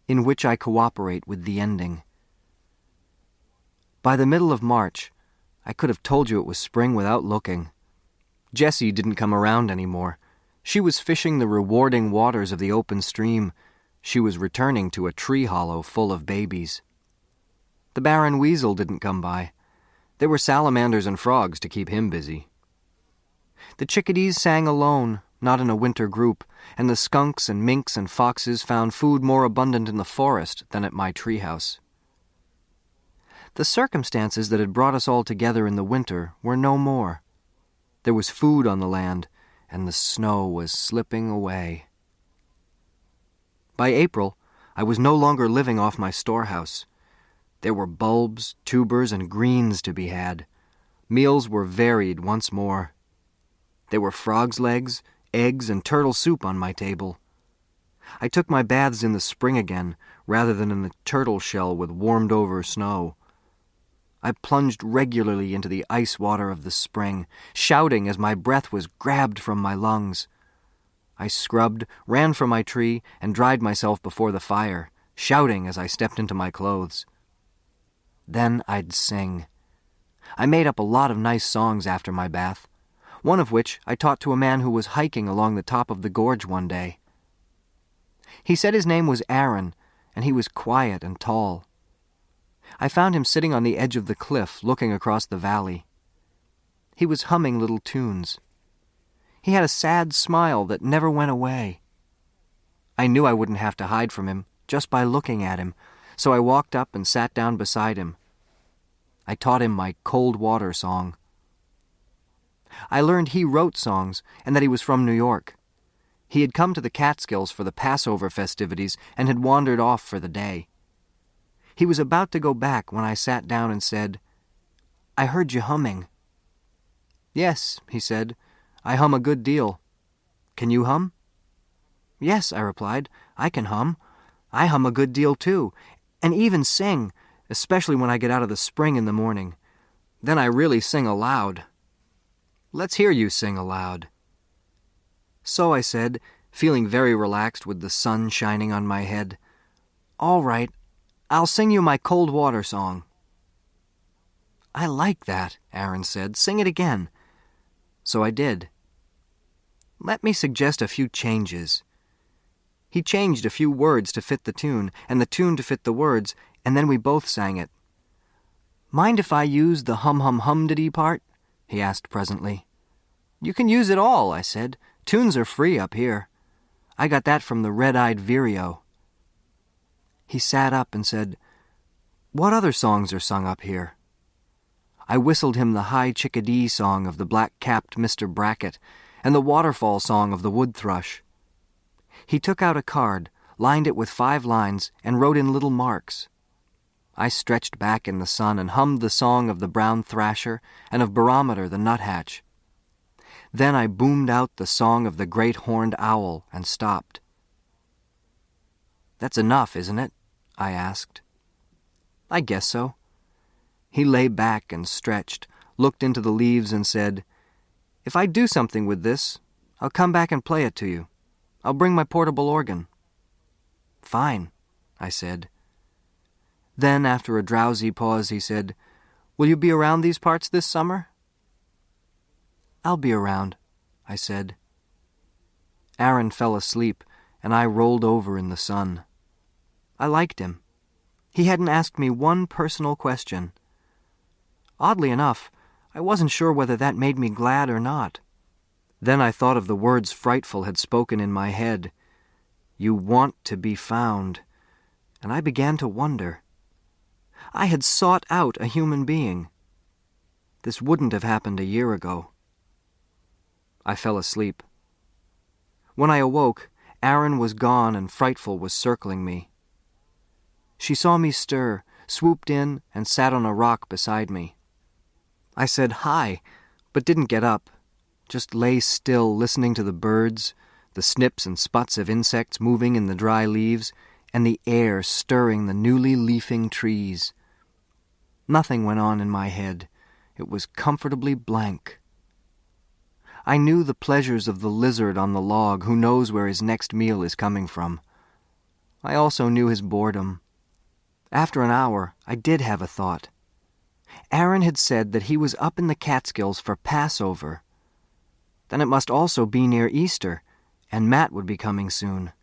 In which I cooperate with the ending. By the middle of March, I could have told you it was spring without looking. Jessie didn't come around anymore. She was fishing the rewarding waters of the open stream. She was returning to a tree hollow full of babies. The Baron Weasel didn't come by. There were salamanders and frogs to keep him busy. The chickadees sang alone, not in a winter group, and the skunks and minks and foxes found food more abundant in the forest than at my treehouse. The circumstances that had brought us all together in the winter were no more. There was food on the land, and the snow was slipping away. By April, I was no longer living off my storehouse. There were bulbs, tubers, and greens to be had. Meals were varied once more. There were frogs' legs, eggs, and turtle soup on my table. I took my baths in the spring again, rather than in the turtle shell with warmed-over snow. I plunged regularly into the ice water of the spring, shouting as my breath was grabbed from my lungs. I scrubbed, ran from my tree, and dried myself before the fire, shouting as I stepped into my clothes. Then I'd sing. I made up a lot of nice songs after my bath, one of which I taught to a man who was hiking along the top of the gorge one day. He said his name was Aaron, and he was quiet and tall. I found him sitting on the edge of the cliff, looking across the valley. He was humming little tunes. He had a sad smile that never went away. I knew I wouldn't have to hide from him, just by looking at him, so I walked up and sat down beside him. I taught him my cold water song. I learned he wrote songs, and that he was from New York. He had come to the Catskills for the Passover festivities and had wandered off for the day. He was about to go back when I sat down and said, "I heard you humming." "Yes," he said, "I hum a good deal. Can you hum?" "Yes," I replied, "I can hum. I hum a good deal too, and even sing, especially when I get out of the spring in the morning. Then I really sing aloud." "Let's hear you sing aloud." So I said, feeling very relaxed with the sun shining on my head, "All right, I'll sing you my cold water song." "I like that," Aaron said. "Sing it again." So I did. "Let me suggest a few changes." He changed a few words to fit the tune, and the tune to fit the words, and then we both sang it. "Mind if I use the hum-hum-hum-diddy part?" he asked presently. "You can use it all," I said. "Tunes are free up here. I got that from the red-eyed vireo." He sat up and said, "What other songs are sung up here?" I whistled him the high chickadee song of the black-capped Mr. Brackett and the waterfall song of the wood thrush. He took out a card, lined it with 5 lines, and wrote in little marks. I stretched back in the sun and hummed the song of the brown thrasher and of Barometer the nuthatch. Then I boomed out the song of the great horned owl and stopped. "That's enough, isn't it?" I asked. "I guess so." He lay back and stretched, looked into the leaves and said, "If I do something with this, I'll come back and play it to you. I'll bring my portable organ." "Fine," I said. Then, after a drowsy pause, he said, "Will you be around these parts this summer?" "I'll be around," I said. Aaron fell asleep, and I rolled over in the sun. I liked him. He hadn't asked me one personal question. Oddly enough, I wasn't sure whether that made me glad or not. Then I thought of the words Frightful had spoken in my head. "You want to be found," and I began to wonder. I had sought out a human being. This wouldn't have happened a year ago. I fell asleep. When I awoke, Aaron was gone and Frightful was circling me. She saw me stir, swooped in, and sat on a rock beside me. I said hi, but didn't get up, just lay still listening to the birds, the snips and sputs of insects moving in the dry leaves, and the air stirring the newly leafing trees. Nothing went on in my head. It was comfortably blank. I knew the pleasures of the lizard on the log who knows where his next meal is coming from. I also knew his boredom. After an hour, I did have a thought. Aaron had said that he was up in the Catskills for Passover. Then it must also be near Easter, and Matt would be coming soon.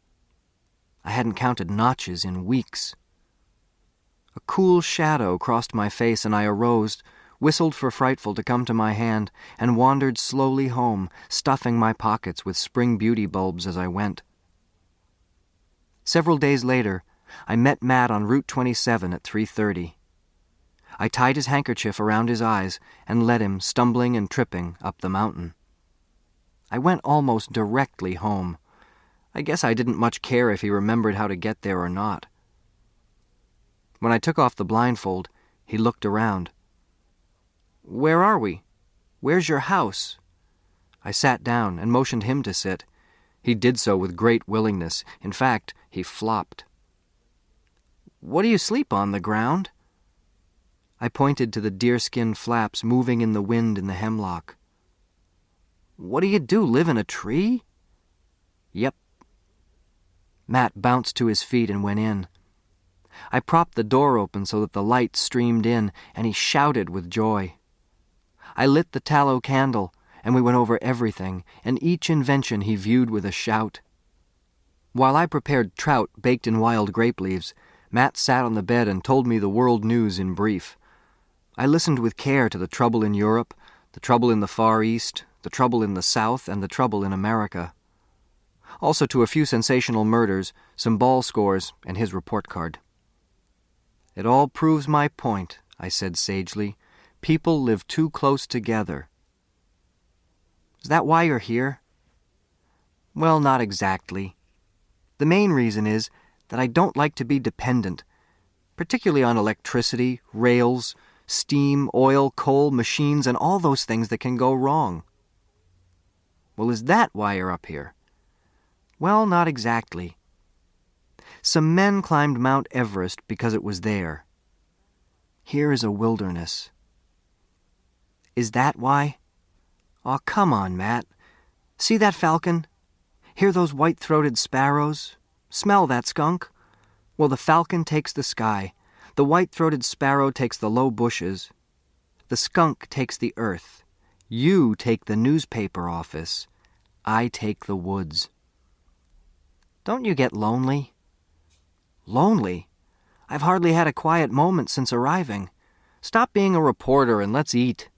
I hadn't counted notches in weeks. A cool shadow crossed my face, and I arose, whistled for Frightful to come to my hand, and wandered slowly home, stuffing my pockets with spring beauty bulbs as I went. Several days later, I met Matt on Route 27 at 3:30. I tied his handkerchief around his eyes and led him, stumbling and tripping, up the mountain. I went almost directly home. I guess I didn't much care if he remembered how to get there or not. When I took off the blindfold, he looked around. "Where are we? Where's your house?" I sat down and motioned him to sit. He did so with great willingness. In fact, he flopped. "What do you sleep on, the ground?" I pointed to the deerskin flaps moving in the wind in the hemlock. "What do? Live in a tree?" "Yep." Matt bounced to his feet and went in. I propped the door open so that the light streamed in, and he shouted with joy. I lit the tallow candle, and we went over everything, and each invention he viewed with a shout. While I prepared trout baked in wild grape leaves, Matt sat on the bed and told me the world news in brief. I listened with care to the trouble in Europe, the trouble in the Far East, the trouble in the South, and the trouble in America. Also to a few sensational murders, some ball scores, and his report card. "It all proves my point," I said sagely. "People live too close together." "Is that why you're here?" "Well, not exactly. The main reason is that I don't like to be dependent, particularly on electricity, rails, steam, oil, coal, machines, and all those things that can go wrong." "Well, is that why you're up here?" "Well, not exactly. Some men climbed Mount Everest because it was there. Here is a wilderness." "Is that why?" "Aw, come on, Matt. See that falcon? Hear those white-throated sparrows? Smell that skunk? Well, the falcon takes the sky. The white-throated sparrow takes the low bushes. The skunk takes the earth. You take the newspaper office. I take the woods." "Don't you get lonely?" "Lonely? I've hardly had a quiet moment since arriving. Stop being a reporter and let's eat.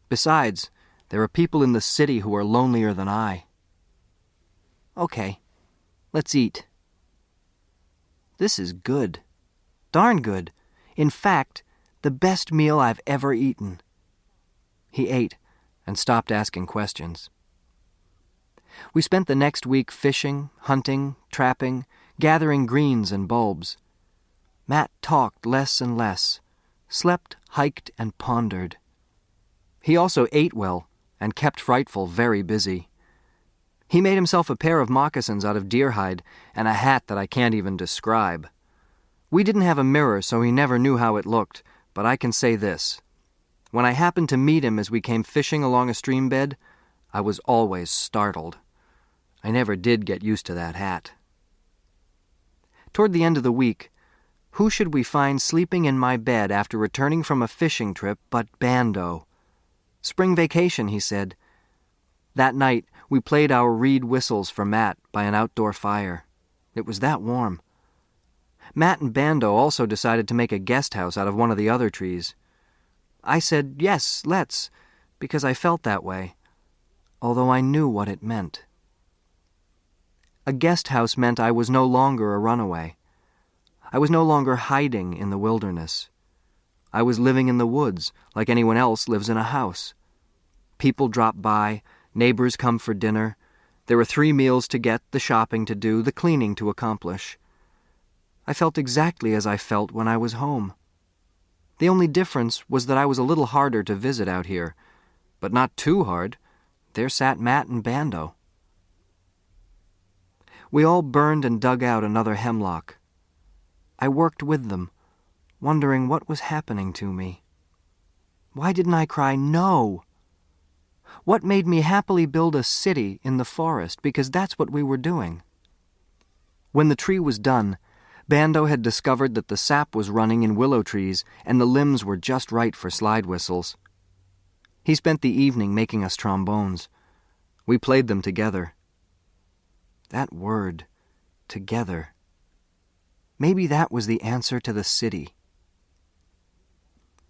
Besides, there are people in the city who are lonelier than I." "Okay, let's eat." "This is good. Darn good. In fact, the best meal I've ever eaten." He ate and stopped asking questions. We spent the next week fishing, hunting, trapping, gathering greens and bulbs. Matt talked less and less, slept, hiked, and pondered. He also ate well and kept Frightful very busy. He made himself a pair of moccasins out of deer hide and a hat that I can't even describe. We didn't have a mirror, so he never knew how it looked, but I can say this. When I happened to meet him as we came fishing along a stream bed, I was always startled. I never did get used to that hat. Toward the end of the week, Who should we find sleeping in my bed after returning from a fishing trip but Bando? Spring vacation, he said. That night, we played our reed whistles for Matt by an outdoor fire. It was that warm. Matt and Bando also decided to make a guest house out of one of the other trees. I said, yes, let's, because I felt that way, although I knew what it meant. A guest house meant I was no longer a runaway. I was no longer hiding in the wilderness. I was living in the woods like anyone else lives in a house. People drop by, neighbors come for dinner. There were 3 meals to get, the shopping to do, the cleaning to accomplish. I felt exactly as I felt when I was home. The only difference was that I was a little harder to visit out here, but not too hard. There sat Matt and Bando. We all burned and dug out another hemlock. I worked with them, wondering what was happening to me. Why didn't I cry no? What made me happily build a city in the forest, because that's what we were doing. When the tree was done, Bando had discovered that the sap was running in willow trees and the limbs were just right for slide whistles. He spent the evening making us trombones. We played them together. That word, together. Maybe that was the answer to the city.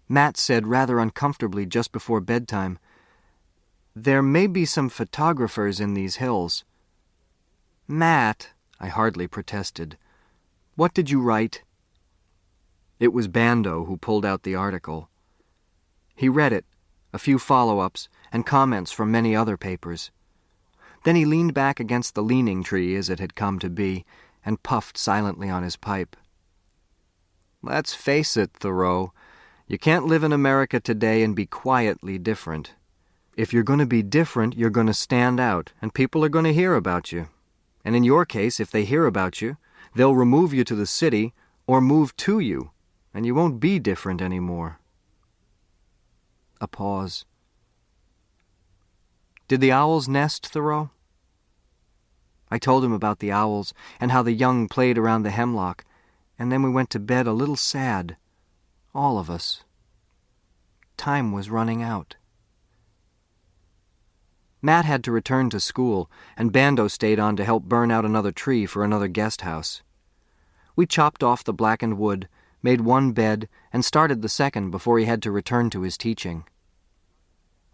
Matt said rather uncomfortably just before bedtime, "There may be some photographers in these hills." "Matt," I hardly protested, "what did you write?" It was Bando who pulled out the article. He read it, a few follow-ups, and comments from many other papers. Then he leaned back against the leaning tree, as it had come to be, and puffed silently on his pipe. "Let's face it, Thoreau, you can't live in America today and be quietly different. If you're going to be different, you're going to stand out, and people are going to hear about you. And in your case, if they hear about you, they'll remove you to the city or move to you, and you won't be different anymore." A pause. "Did the owls nest, Thoreau?" I told him about the owls and how the young played around the hemlock, and then we went to bed a little sad, all of us. Time was running out. Matt had to return to school, and Bando stayed on to help burn out another tree for another guest house. We chopped off the blackened wood, made one bed, and started the second before he had to return to his teaching.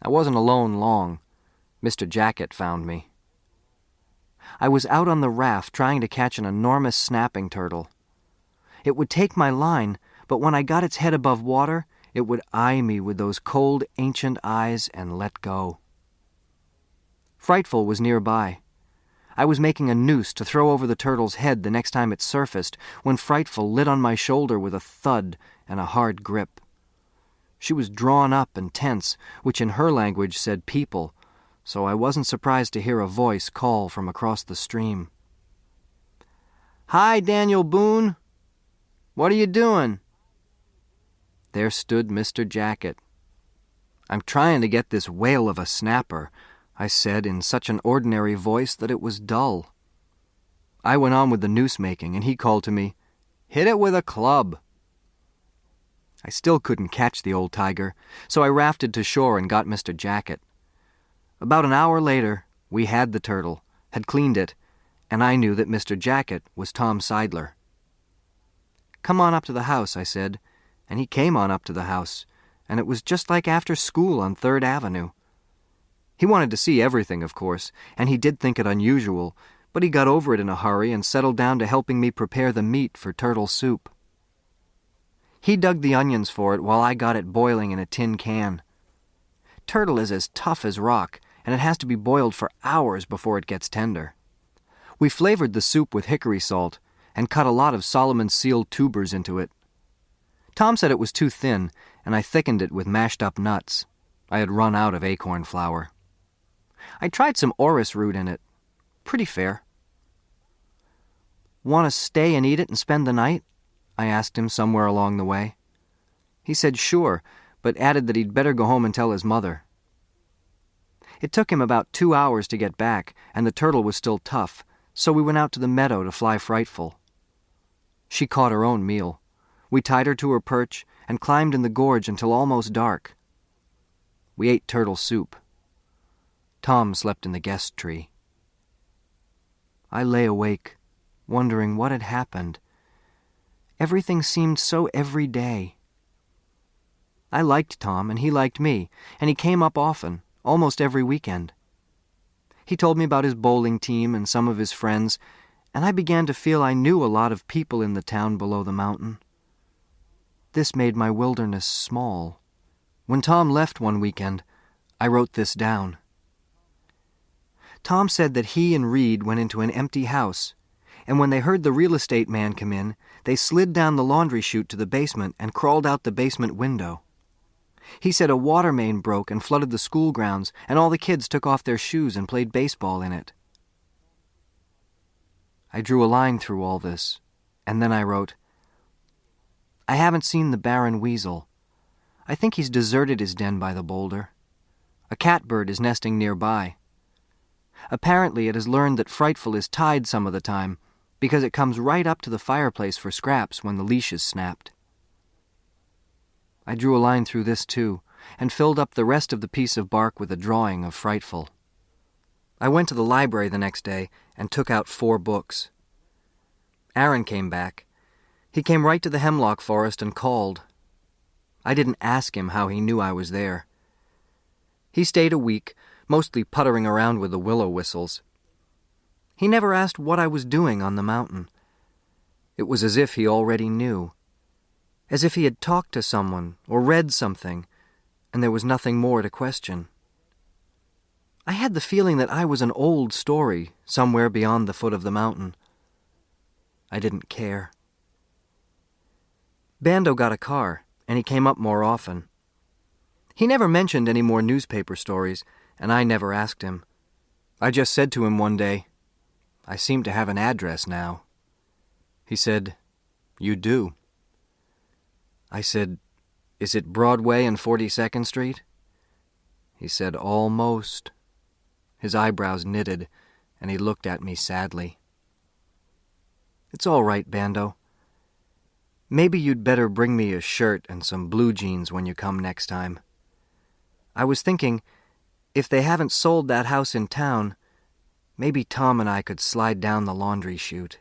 I wasn't alone long. Mr. Jacket found me. I was out on the raft trying to catch an enormous snapping turtle. It would take my line, but when I got its head above water, it would eye me with those cold, ancient eyes and let go. Frightful was nearby. I was making a noose to throw over the turtle's head the next time it surfaced when Frightful lit on my shoulder with a thud and a hard grip. She was drawn up and tense, which in her language said people, so I wasn't surprised to hear a voice call from across the stream. "Hi, Daniel Boone. What are you doing?" There stood Mr. Jacket. "I'm trying to get this whale of a snapper," I said in such an ordinary voice that it was dull. I went on with the noose making, and he called to me, "Hit it with a club." I still couldn't catch the old tiger, so I rafted to shore and got Mr. Jacket. About an hour later, we had the turtle, had cleaned it, and I knew that Mr. Jacket was Tom Seidler. "Come on up to the house," I said, and he came on up to the house, and it was just like after school on 3rd Avenue. He wanted to see everything, of course, and he did think it unusual, but he got over it in a hurry and settled down to helping me prepare the meat for turtle soup. He dug the onions for it while I got it boiling in a tin can. Turtle is as tough as rock, and it has to be boiled for hours before it gets tender. We flavored the soup with hickory salt and cut a lot of Solomon's seal tubers into it. Tom said it was too thin, and I thickened it with mashed up nuts. I had run out of acorn flour. I tried some orris root in it. Pretty fair. "Want to stay and eat it and spend the night?" I asked him somewhere along the way. He said sure, but added that he'd better go home and tell his mother. It took him about 2 hours to get back, and the turtle was still tough, so we went out to the meadow to fly Frightful. She caught her own meal. We tied her to her perch and climbed in the gorge until almost dark. We ate turtle soup. Tom slept in the guest tree. I lay awake, wondering what had happened. Everything seemed so everyday. I liked Tom, and he liked me, and he came up often, almost every weekend. He told me about his bowling team and some of his friends, and I began to feel I knew a lot of people in the town below the mountain. This made my wilderness small. When Tom left one weekend, I wrote this down. Tom said that he and Reed went into an empty house, and when they heard the real estate man come in, they slid down the laundry chute to the basement and crawled out the basement window. He said a water main broke and flooded the school grounds, and all the kids took off their shoes and played baseball in it. I drew a line through all this, and then I wrote, I haven't seen the Baron Weasel. I think he's deserted his den by the boulder. A catbird is nesting nearby. Apparently it has learned that Frightful is tied some of the time, because it comes right up to the fireplace for scraps when the leash is snapped. I drew a line through this too, and filled up the rest of the piece of bark with a drawing of Frightful. I went to the library the next day and took out 4 books. Aaron came back. He came right to the hemlock forest and called. I didn't ask him how he knew I was there. He stayed a week, mostly puttering around with the willow whistles. He never asked what I was doing on the mountain. It was as if he already knew, as if he had talked to someone or read something, and there was nothing more to question. I had the feeling that I was an old story somewhere beyond the foot of the mountain. I didn't care. Bando got a car, and he came up more often. He never mentioned any more newspaper stories, and I never asked him. I just said to him one day, I seem to have an address now. He said, You do. I said, Is it Broadway and 42nd Street? He said, Almost. His eyebrows knitted, and he looked at me sadly. It's all right, Bando. Maybe you'd better bring me a shirt and some blue jeans when you come next time. I was thinking, if they haven't sold that house in town, maybe Tom and I could slide down the laundry chute.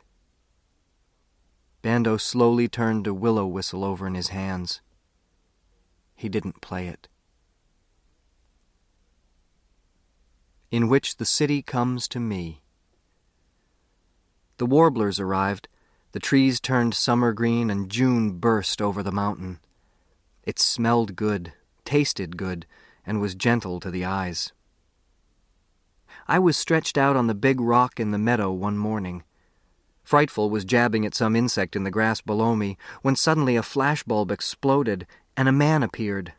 Bando slowly turned a willow whistle over in his hands. He didn't play it. In which the city comes to me. The warblers arrived, the trees turned summer green, and June burst over the mountain. It smelled good, tasted good, and was gentle to the eyes. I was stretched out on the big rock in the meadow one morning. Frightful was jabbing at some insect in the grass below me, when suddenly a flashbulb exploded, and a man appeared.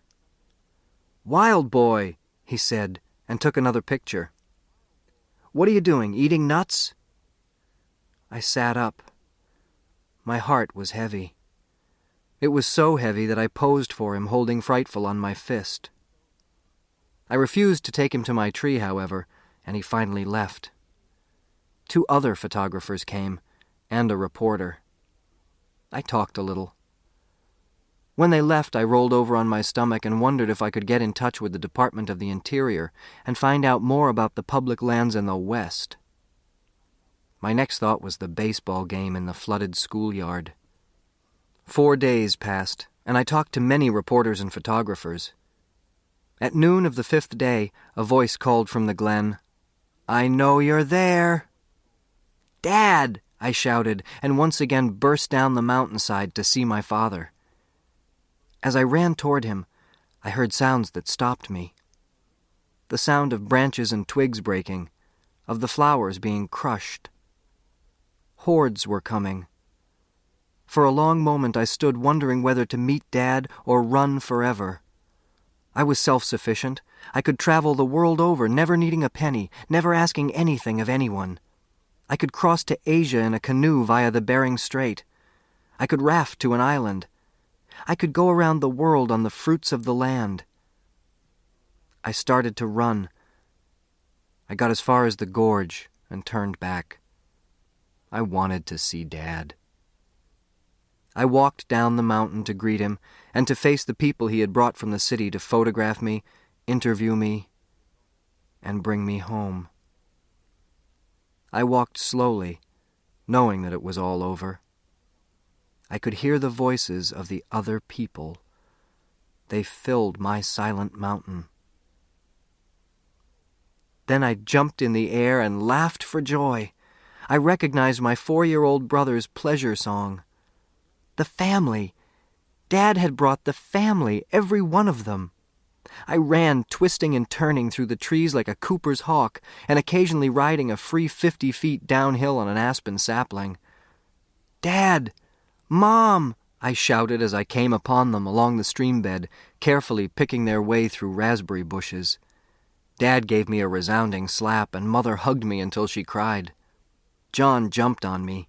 "Wild boy," he said, and took another picture. "What are you doing, eating nuts?" I sat up. My heart was heavy. It was so heavy that I posed for him, holding Frightful on my fist. I refused to take him to my tree, however, and he finally left. 2 other photographers came, and a reporter. I talked a little. When they left, I rolled over on my stomach and wondered if I could get in touch with the Department of the Interior and find out more about the public lands in the West. My next thought was the baseball game in the flooded schoolyard. 4 days passed, and I talked to many reporters and photographers. At noon of the 5th day, a voice called from the glen, "I know you're there." "Dad!" I shouted, and once again burst down the mountainside to see my father. As I ran toward him, I heard sounds that stopped me. The sound of branches and twigs breaking, of the flowers being crushed. Hordes were coming. For a long moment I stood wondering whether to meet Dad or run forever. I was self-sufficient. I could travel the world over, never needing a penny, never asking anything of anyone. I could cross to Asia in a canoe via the Bering Strait. I could raft to an island. I could go around the world on the fruits of the land. I started to run. I got as far as the gorge and turned back. I wanted to see Dad. I walked down the mountain to greet him and to face the people he had brought from the city to photograph me, interview me, and bring me home. I walked slowly, knowing that it was all over. I could hear the voices of the other people. They filled my silent mountain. Then I jumped in the air and laughed for joy. I recognized my 4-year-old brother's pleasure song. The family. Dad had brought the family, every one of them. I ran, twisting and turning through the trees like a Cooper's hawk, and occasionally riding a free 50 feet downhill on an aspen sapling. "Dad! Mom!" I shouted as I came upon them along the stream bed, carefully picking their way through raspberry bushes. Dad gave me a resounding slap, and Mother hugged me until she cried. John jumped on me.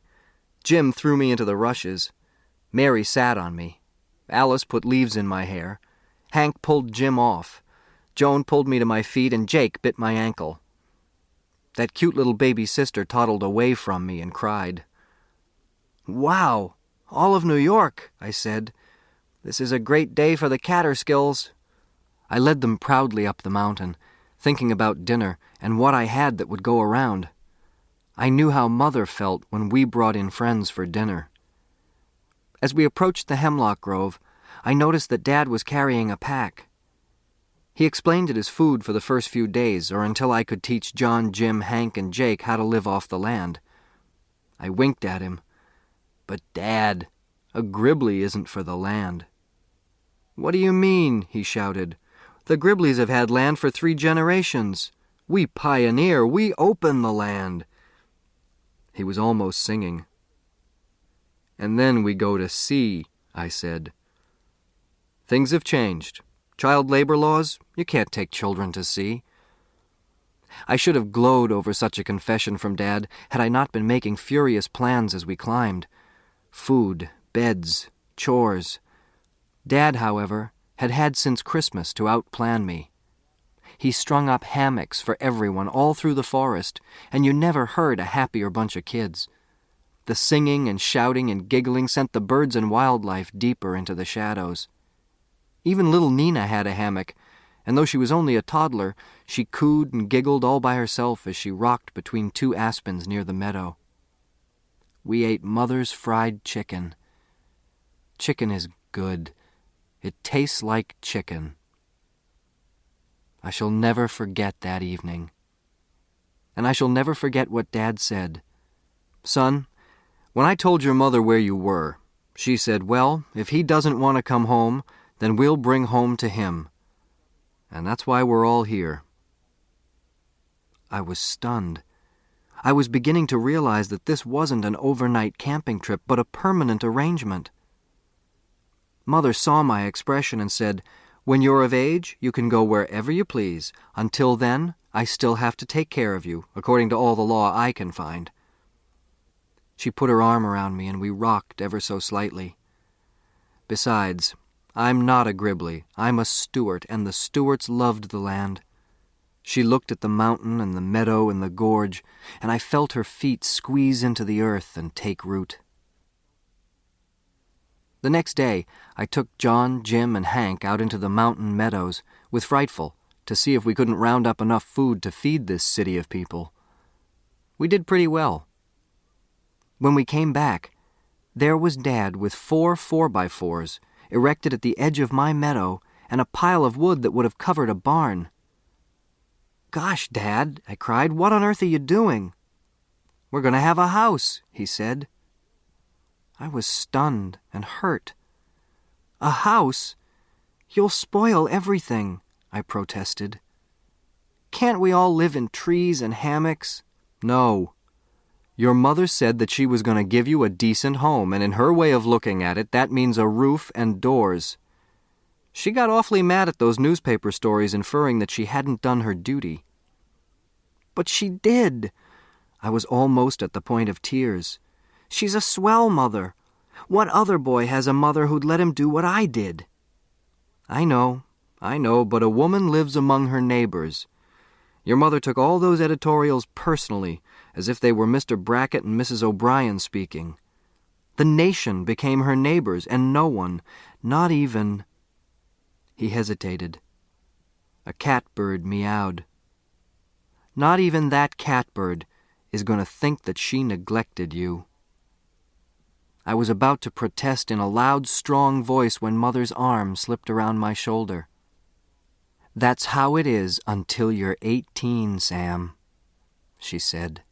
Jim threw me into the rushes. Mary sat on me. Alice put leaves in my hair. Hank pulled Jim off. Joan pulled me to my feet, and Jake bit my ankle. That cute little baby sister toddled away from me and cried. "Wow! All of New York," I said. "This is a great day for the Catterskills." I led them proudly up the mountain, thinking about dinner and what I had that would go around. I knew how Mother felt when we brought in friends for dinner. As we approached the hemlock grove, I noticed that Dad was carrying a pack. He explained it as food for the first few days, or until I could teach John, Jim, Hank, and Jake how to live off the land. I winked at him. "But, Dad, a Gribbly isn't for the land." "What do you mean?" he shouted. "The Gribblies have had land for 3 generations. We pioneer, we open the land." He was almost singing. "And then we go to sea," I said. "Things have changed. Child labor laws, you can't take children to sea." I should have glowed over such a confession from Dad had I not been making furious plans as we climbed. Food, beds, chores. Dad, however, had had since Christmas to outplan me. He strung up hammocks for everyone all through the forest, and you never heard a happier bunch of kids. The singing and shouting and giggling sent the birds and wildlife deeper into the shadows. Even little Nina had a hammock, and though she was only a toddler, she cooed and giggled all by herself as she rocked between 2 aspens near the meadow. We ate Mother's fried chicken. Chicken is good. It tastes like chicken. I shall never forget that evening. And I shall never forget what Dad said. "Son, when I told your mother where you were, she said, 'Well, if he doesn't want to come home, then we'll bring home to him.' And that's why we're all here." I was stunned. I was beginning to realize that this wasn't an overnight camping trip, but a permanent arrangement. Mother saw my expression and said, "When you're of age, you can go wherever you please. Until then, I still have to take care of you, according to all the law I can find." She put her arm around me and we rocked ever so slightly. "Besides, I'm not a Gribbly. I'm a Stewart, and the Stewarts loved the land." She looked at the mountain and the meadow and the gorge, and I felt her feet squeeze into the earth and take root. The next day, I took John, Jim, and Hank out into the mountain meadows with Frightful to see if we couldn't round up enough food to feed this city of people. We did pretty well. When we came back, there was Dad with 4 4x4s erected at the edge of my meadow and a pile of wood that would have covered a barn. "Gosh, Dad," I cried, "what on earth are you doing?" "We're going to have a house," he said. I was stunned and hurt. "A house? You'll spoil everything," I protested. "Can't we all live in trees and hammocks?" "No. Your mother said that she was going to give you a decent home, and in her way of looking at it, that means a roof and doors. She got awfully mad at those newspaper stories inferring that she hadn't done her duty." "But she did." I was almost at the point of tears. "She's a swell mother. What other boy has a mother who'd let him do what I did?" I know, but a woman lives among her neighbors. Your mother took all those editorials personally, as if they were Mr. Brackett and Mrs. O'Brien speaking. The nation became her neighbors, and no one, not even... He hesitated. A catbird meowed. Not even that catbird is going to think that she neglected you. I was about to protest in a loud, strong voice when Mother's arm slipped around my shoulder. "That's how it is until you're 18, Sam," she said.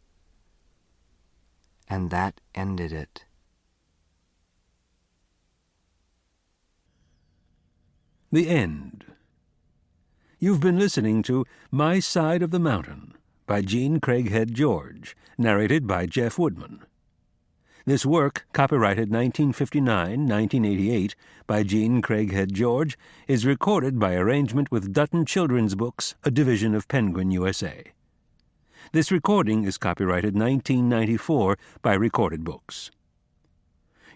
And that ended it. The End. You've been listening to My Side of the Mountain by Jean Craighead George, narrated by Jeff Woodman. This work, copyrighted 1959-1988 by Jean Craighead George, is recorded by arrangement with Dutton Children's Books, a division of Penguin, USA. This recording is copyrighted 1994 by Recorded Books.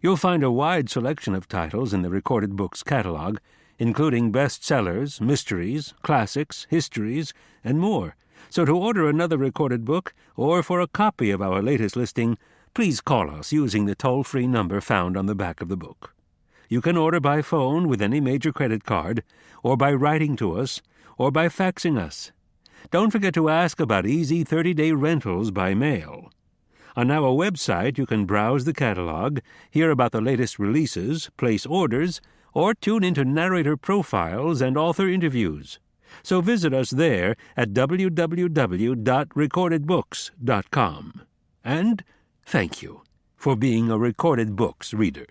You'll find a wide selection of titles in the Recorded Books catalog, including bestsellers, mysteries, classics, histories, and more. So to order another recorded book, or for a copy of our latest listing, please call us using the toll-free number found on the back of the book. You can order by phone with any major credit card, or by writing to us, or by faxing us. Don't forget to ask about easy 30-day rentals by mail. On our website, you can browse the catalog, hear about the latest releases, place orders, or tune into narrator profiles and author interviews. So visit us there at www.recordedbooks.com. And thank you for being a Recorded Books reader.